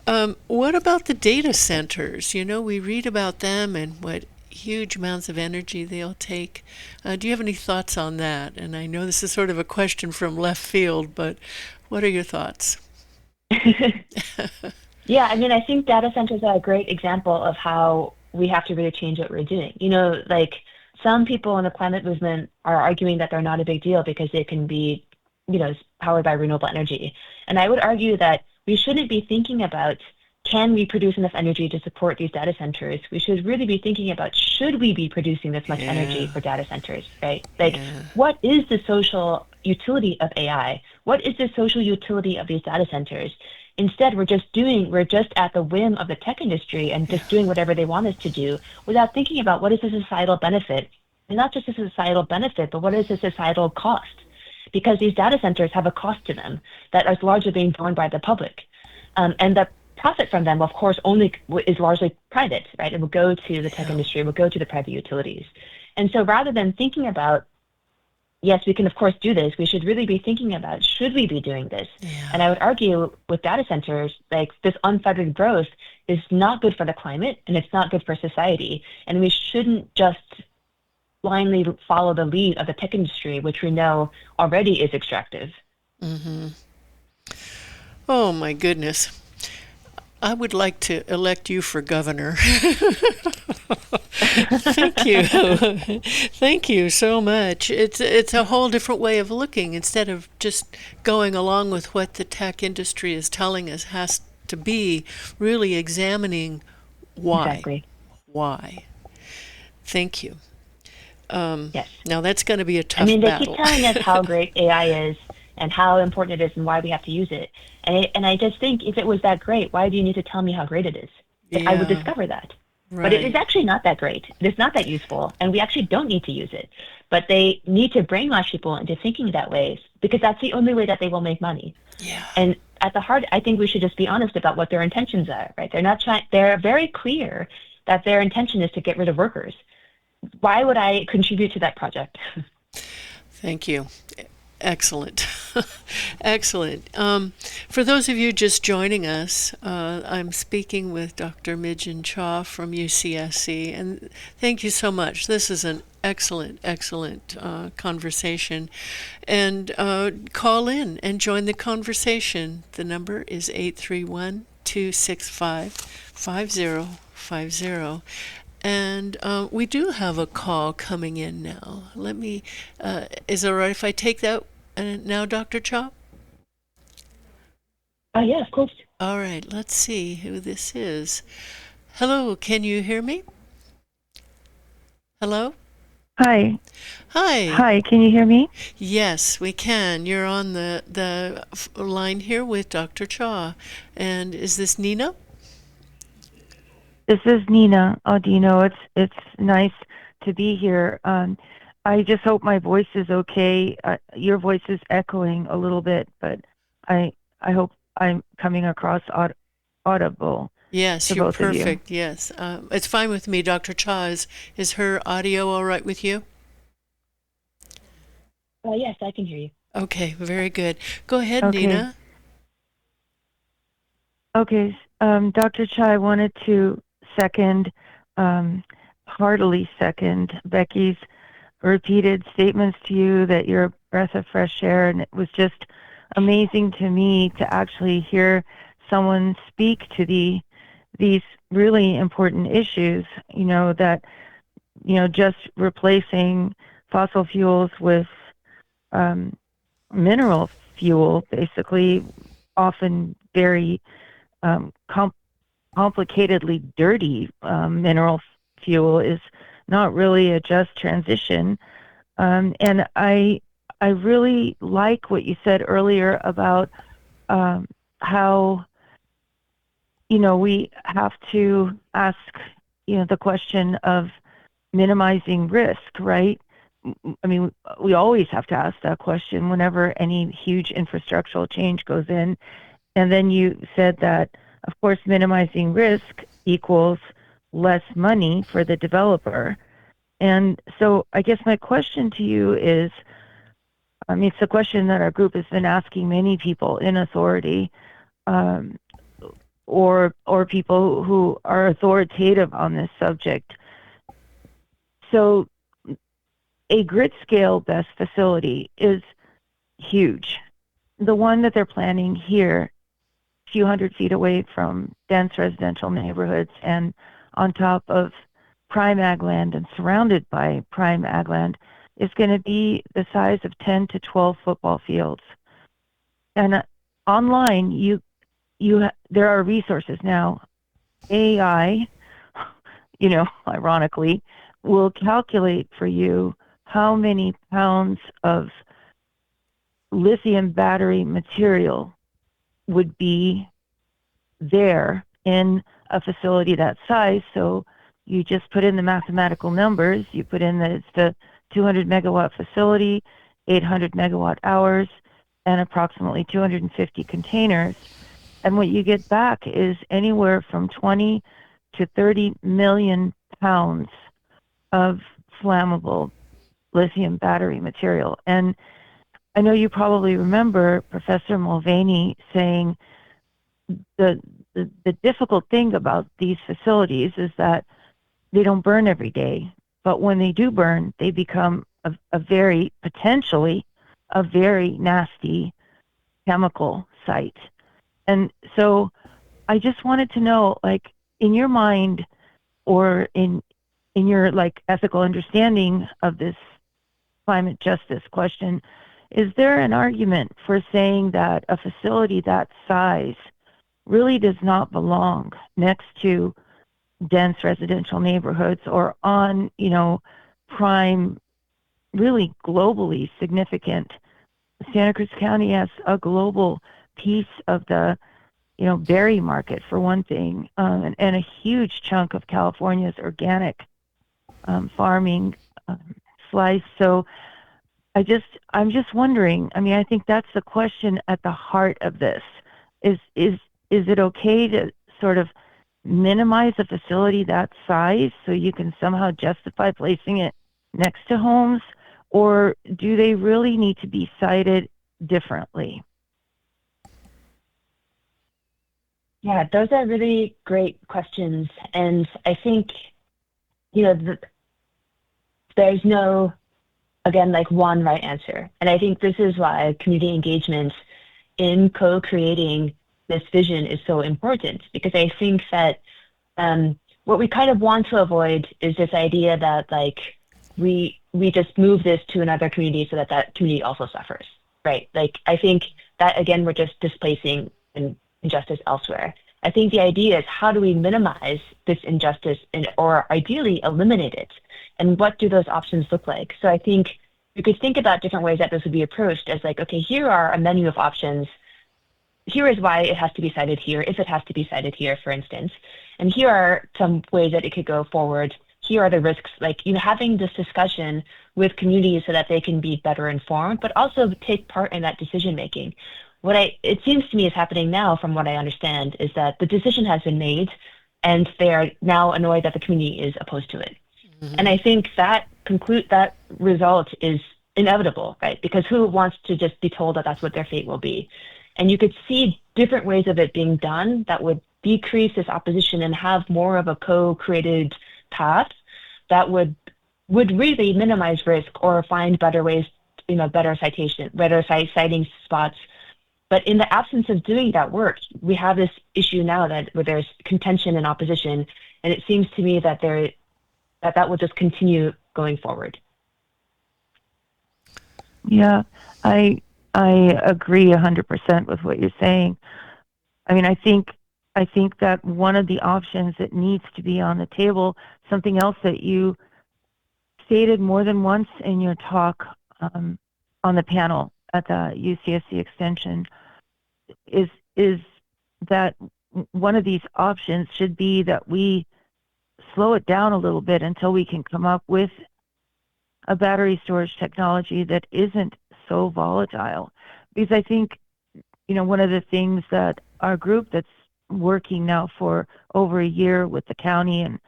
What about the data centers? We read about them and what huge amounts of energy they'll take. Do you have any thoughts on that? And I know this is sort of a question from left field, but what are your thoughts? Yeah, I think data centers are a great example of how we have to really change what we're doing. Some people in the climate movement are arguing that they're not a big deal because they can be, powered by renewable energy. And I would argue that we shouldn't be thinking about, can we produce enough energy to support these data centers? We should really be thinking about, should we be producing this much energy for data centers, right? Like, what is the social utility of AI? What is the social utility of these data centers? Instead, we're just at the whim of the tech industry and just doing whatever they want us to do without thinking about what is the societal benefit. And not just a societal benefit, but what is the societal cost? Because these data centers have a cost to them that is largely being borne by the public. And the profit from them, of course, only is largely private, right? It will go to the tech industry, it will go to the private utilities. And so rather than thinking about, yes, we can of course do this, we should really be thinking about, should we be doing this? And I would argue with data centers, like this unfettered growth is not good for the climate and it's not good for society. And we shouldn't just blindly follow the lead of the tech industry, which we know already is extractive. Oh my goodness. I would like to elect you for governor. Thank you. Thank you so much. It's a whole different way of looking. Instead of just going along with what the tech industry is telling us has to be, really examining why. Exactly. Why. Thank you. Yes. Now that's going to be a tough they battle. keep telling us how great AI is and how important it is and why we have to use it. And I just think, if it was that great, why do you need to tell me how great it is? I would discover that. Right. But it is actually not that great. It's not that useful, and we actually don't need to use it. But they need to brainwash people into thinking that way, because that's the only way that they will make money. Yeah. And at the heart, I think we should just be honest about what their intentions are, right? They're very clear that their intention is to get rid of workers. Why would I contribute to that project? Thank you. Excellent. Excellent. For those of you just joining us, I'm speaking with Dr. Mijin Cha from UCSC, and thank you so much. This is an excellent conversation. And call in and join the conversation. The number is 831-265-5050. And we do have a call coming in now. Let me, is it all right if I take that now, Dr. Cha? Yeah, of course. All right, let's see who this is. Hello, can you hear me? Hello? Hi. Hi. Hi, can you hear me? Yes, we can. You're on the line here with Dr. Cha. And is this Nina? This is Nina Audino. It's nice to be here. I just hope my voice is okay. Your voice is echoing a little bit, but I hope I'm coming across audible. Yes, you're perfect. Yes, it's fine with me. Dr. Cha, is her audio all right with you? Yes, I can hear you. Okay, very good. Go ahead, Okay. Nina. Okay, Dr. Cha, I wanted to heartily second Becky's repeated statements to you that you're a breath of fresh air, and it was just amazing to me to actually hear someone speak to these really important issues, that, just replacing fossil fuels with mineral fuel, basically often very complicatedly dirty mineral fuel, is not really a just transition. And I really like what you said earlier about how, we have to ask, the question of minimizing risk, right? I mean, we always have to ask that question whenever any huge infrastructural change goes in. And then you said that, of course, minimizing risk equals less money for the developer. And so I guess my question to you is, it's a question that our group has been asking many people in authority, or people who are authoritative on this subject. So a grid scale BESS facility is huge. The one that they're planning here, a few hundred feet away from dense residential neighborhoods and on top of prime ag land and surrounded by prime ag land, is going to be the size of 10 to 12 football fields. And online, there are resources now. AI, ironically, will calculate for you how many pounds of lithium battery material would be there in a facility that size. So you just put in the mathematical numbers. You put in that it's the 200 megawatt facility, 800 megawatt hours, and approximately 250 containers. And what you get back is anywhere from 20 to 30 million pounds of flammable lithium battery material. And I know you probably remember Professor Mulvaney saying the difficult thing about these facilities is that they don't burn every day, but when they do burn, they become potentially a very nasty chemical site. And so I just wanted to know, like, in your mind or in your like ethical understanding of this climate justice question, is there an argument for saying that a facility that size really does not belong next to dense residential neighborhoods or on, prime, really globally significant? Santa Cruz County has a global piece of the, berry market, for one thing, and a huge chunk of California's organic farming slice. So I'm just wondering, I mean, I think that's the question at the heart of this. Is it okay to sort of minimize a facility that size so you can somehow justify placing it next to homes, or do they really need to be cited differently? Yeah, those are really great questions. And I think, there's no, again, like one right answer. And I think this is why community engagement in co-creating this vision is so important, because I think that what we kind of want to avoid is this idea that like we just move this to another community so that community also suffers, right? Like I think that, again, we're just displacing injustice elsewhere. I think the idea is, how do we minimize this injustice or ideally eliminate it? And what do those options look like? So I think you could think about different ways that this would be approached as like, okay, here are a menu of options. Here is why it has to be cited here, if it has to be cited here, for instance. And here are some ways that it could go forward. Here are the risks, like, having this discussion with communities so that they can be better informed, but also take part in that decision making. It seems to me is happening now, from what I understand, is that the decision has been made and they are now annoyed that the community is opposed to it. Mm-hmm. And I think that result is inevitable, right? Because who wants to just be told that that's what their fate will be? And you could see different ways of it being done that would decrease this opposition and have more of a co-created path that would really minimize risk or find better ways, better citing spots. But in the absence of doing that work, we have this issue now where there's contention and opposition, and it seems to me that that will just continue going forward. Yeah, I agree 100% with what you're saying. I mean, I think that one of the options that needs to be on the table, something else that you stated more than once in your talk on the panel at the UCSC extension, is that one of these options should be that we slow it down a little bit until we can come up with a battery storage technology that isn't so volatile. Because I think, one of the things that our group that's working now for over a year with the county, and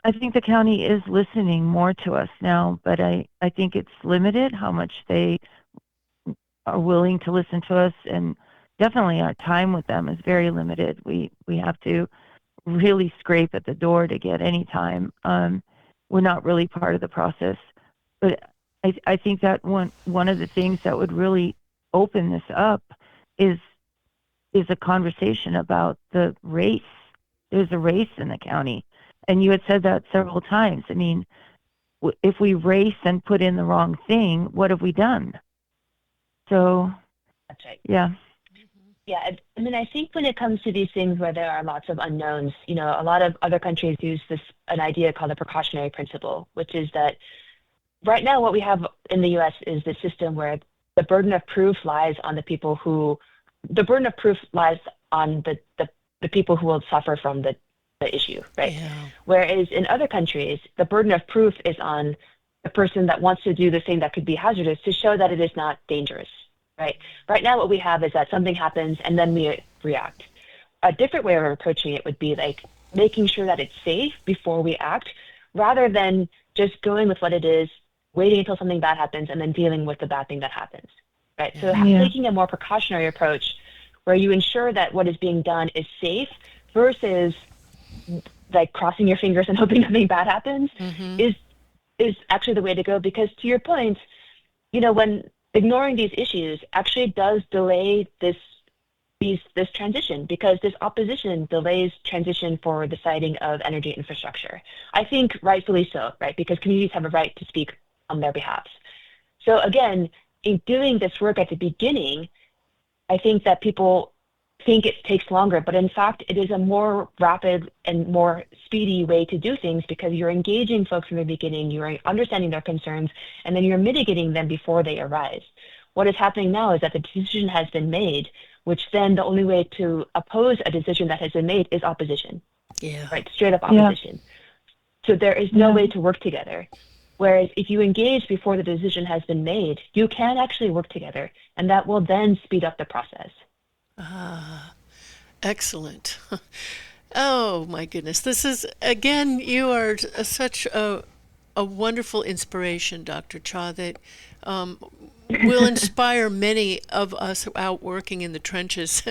I think the county is listening more to us now, but I think it's limited how much they are willing to listen to us, and definitely our time with them is very limited. We have to really scrape at the door to get any time. We're not really part of the process, but I think that one of the things that would really open this up is a conversation about the race. There's a race in the county, and you had said that several times. I mean, if we race and put in the wrong thing, what have we done? So Right. Yeah. Yeah, I mean, I think when it comes to these things where there are lots of unknowns, a lot of other countries use an idea called the precautionary principle, which is that right now what we have in the U.S. is the system where the burden of proof lies on the people who, the burden of proof lies on the people who will suffer from the issue, right? Yeah. Whereas in other countries, the burden of proof is on the person that wants to do the thing that could be hazardous to show that it is not dangerous. Right. Right now, what we have is that something happens and then we react. A different way of approaching it would be like making sure that it's safe before we act, rather than just going with what it is, waiting until something bad happens, and then dealing with the bad thing that happens. Right. So Yeah. taking a more precautionary approach, where you ensure that what is being done is safe, versus like crossing your fingers and hoping nothing bad happens, is actually the way to go. Because to your point, when ignoring these issues actually does delay this transition, because this opposition delays transition for the siting of energy infrastructure. I think rightfully so, right? Because communities have a right to speak on their behalf. So again, in doing this work at the beginning, I think that people think it takes longer, but in fact, it is a more rapid and more speedy way to do things, because you're engaging folks from the beginning, you're understanding their concerns, and then you're mitigating them before they arise. What is happening now is that the decision has been made, which then the only way to oppose a decision that has been made is opposition. Yeah. Right, straight up opposition. So there is no way to work together. Whereas if you engage before the decision has been made, you can actually work together, and that will then speed up the process. Excellent. Oh my goodness. This is, again, you are such a wonderful inspiration, Dr. Cha, that will inspire many of us out working in the trenches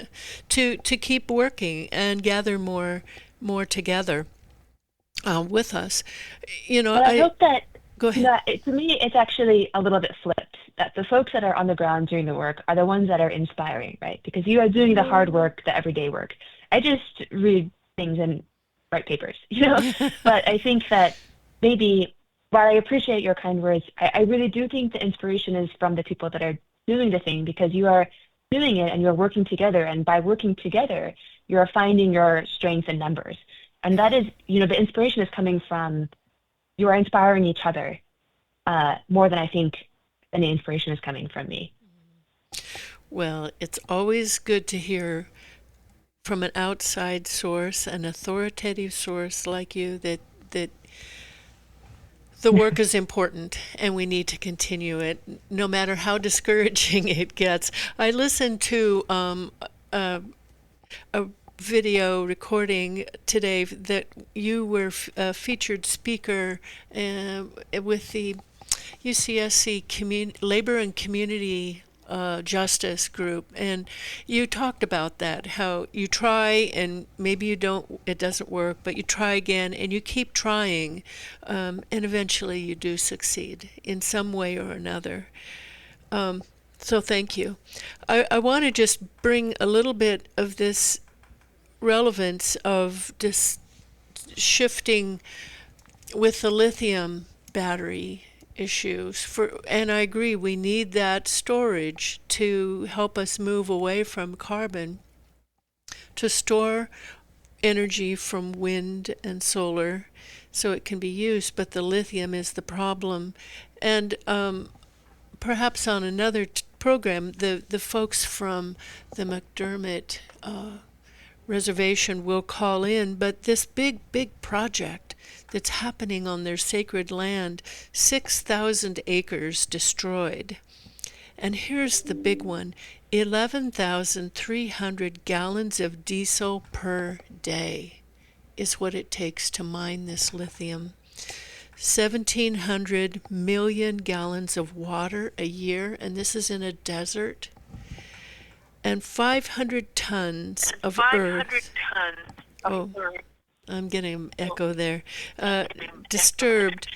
to keep working and gather more together with us. But I hope that, go ahead. to me, it's actually a little bit flipped. That the folks that are on the ground doing the work are the ones that are inspiring, right? Because you are doing the hard work, the everyday work. I just read things and write papers, But I think that maybe, while I appreciate your kind words, I really do think the inspiration is from the people that are doing the thing, because you are doing it and you're working together. And by working together, you're finding your strength in numbers. And that is, the inspiration is coming from, you are inspiring each other more than I think any inspiration is coming from me. Well, it's always good to hear from an outside source, an authoritative source like you, that the work is important and we need to continue it, no matter how discouraging it gets. I listened to a video recording today that you were a featured speaker with the UCSC Labor and Community Justice group, and you talked about that, how you try and maybe it doesn't work, but you try again and you keep trying, and eventually you do succeed in some way or another. So thank you. I want to just bring a little bit of this relevance of this shifting with the lithium battery issues, and I agree, we need that storage to help us move away from carbon, to store energy from wind and solar so it can be used, but the lithium is the problem. And perhaps on another program, the folks from the McDermott reservation will call in, but this big project that's happening on their sacred land, 6,000 acres destroyed. And here's the big one, 11,300 gallons of diesel per day is what it takes to mine this lithium. 1,700 million gallons of water a year, and this is in a desert. And 500 tons of earth. I'm getting an echo there. Disturbed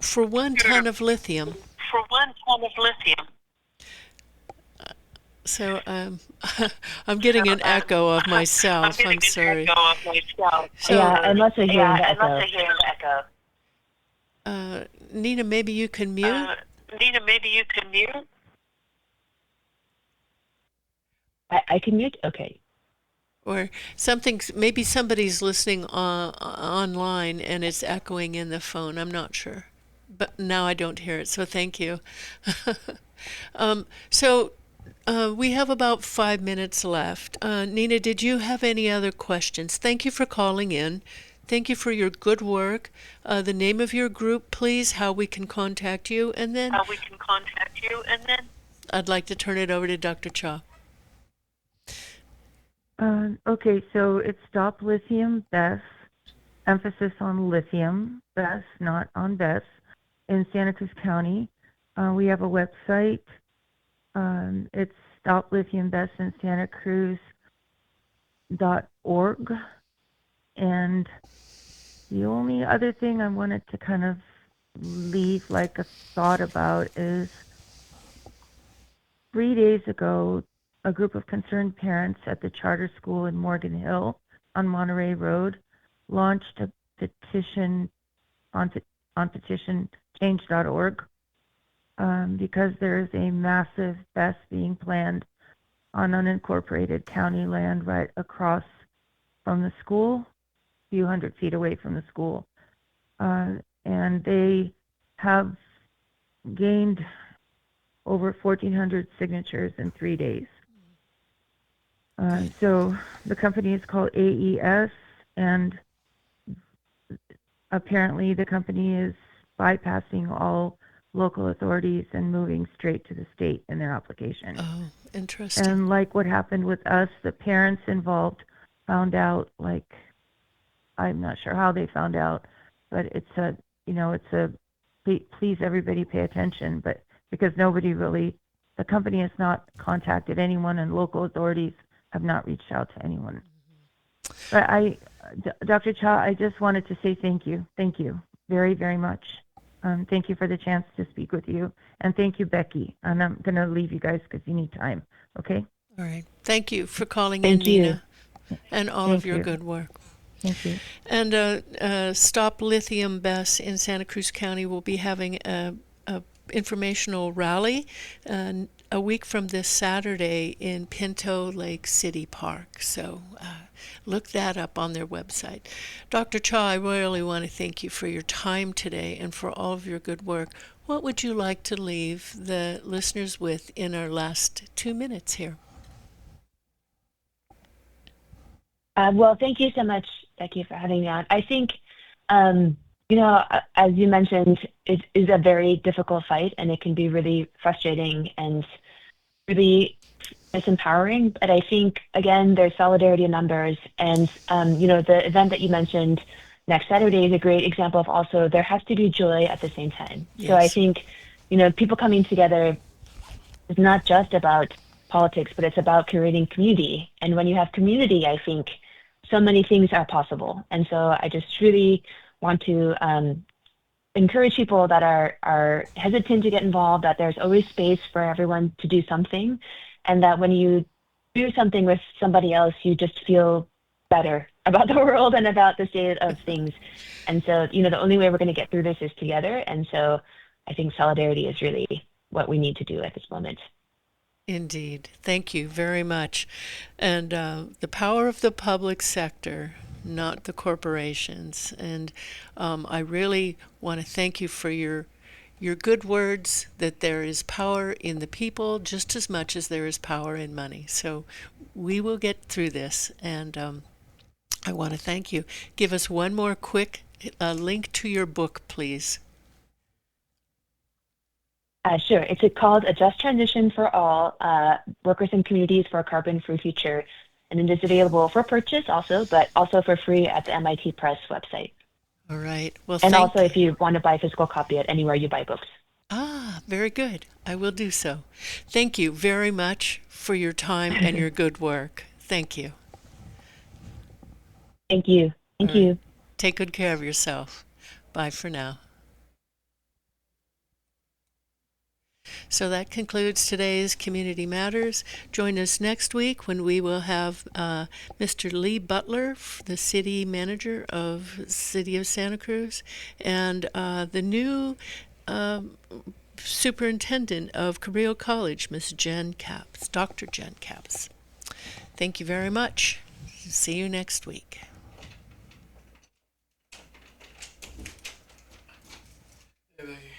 for 1 ton of lithium. So I'm getting an echo of myself. I'm sorry. So, I'm also hearing the echo. Nina, maybe you can mute. I can mute? Okay. Or something, maybe somebody's listening online and it's echoing in the phone. I'm not sure. But now I don't hear it, so thank you. So we have about 5 minutes left. Nina, did you have any other questions? Thank you for calling in. Thank you for your good work. The name of your group, please, how we can contact you, and then I'd like to turn it over to Dr. Cha. Okay, so it's Stop Lithium BESS, emphasis on lithium, BESS, not on BESS, in Santa Cruz County. We have a website. It's Stop Lithium BESS in Santa Cruz.org. And the only other thing I wanted to kind of leave like a thought about is 3 days ago, a group of concerned parents at the charter school in Morgan Hill on Monterey Road launched a petition on petitionchange.org because there is a massive BESS being planned on unincorporated county land right across from the school, a few hundred feet away from the school. And they have gained over 1,400 signatures in 3 days. So the company is called AES, and apparently the company is bypassing all local authorities and moving straight to the state in their application. Oh, interesting. And like what happened with us, the parents involved found out, like, I'm not sure how they found out, but it's a, please everybody pay attention, but because nobody really, the company has not contacted anyone and local authorities have not reached out to anyone. But Dr. Cha, I just wanted to say thank you. Thank you very, very much. Thank you for the chance to speak with you. And thank you, Becky. And I'm going to leave you guys because you need time. Okay? All right. Thank you for calling Thank in, you. Nina, and all Thank of your you. good work. Thank you. And Stop Lithium BESS in Santa Cruz County will be having a informational rally a week from this Saturday in Pinto Lake City Park. So look that up on their website. Dr. Cha, I really want to thank you for your time today and for all of your good work. What would you like to leave the listeners with in our last 2 minutes here? Well, thank you so much, Becky, for having me on. I think, as you mentioned, it is a very difficult fight, and it can be really frustrating and really disempowering. But I think, again, there's solidarity in numbers. And, the event that you mentioned next Saturday is a great example of also there has to be joy at the same time. Yes. So I think, people coming together is not just about politics, but it's about creating community. And when you have community, I think so many things are possible. And so I just really want to encourage people that are hesitant to get involved, that there's always space for everyone to do something, and that when you do something with somebody else, you just feel better about the world and about the state of things. And so, the only way we're going to get through this is together. And so I think solidarity is really what we need to do at this moment. Indeed. Thank you very much. And the power of the public sector, not the corporations. And I really want to thank you for your good words, that there is power in the people just as much as there is power in money. So we will get through this. And I want to thank you. Give us one more quick link to your book, please. Sure. It's called A Just Transition for All, Workers and Communities for a Carbon-Free Future. And it is available for purchase also, but also for free at the MIT Press website. All right. Well, and also if you want to buy a physical copy at anywhere you buy books. Ah, very good. I will do so. Thank you very much for your time and your good work. Thank you. Thank you. Thank you. Take good care of yourself. Bye for now. So that concludes today's Community Matters. Join us next week when we will have Mr. Lee Butler, the city manager of the city of Santa Cruz, and the new superintendent of Cabrillo College, Ms. Jen Capps, Dr. Jen Capps. Thank you very much. See you next week. Yeah, they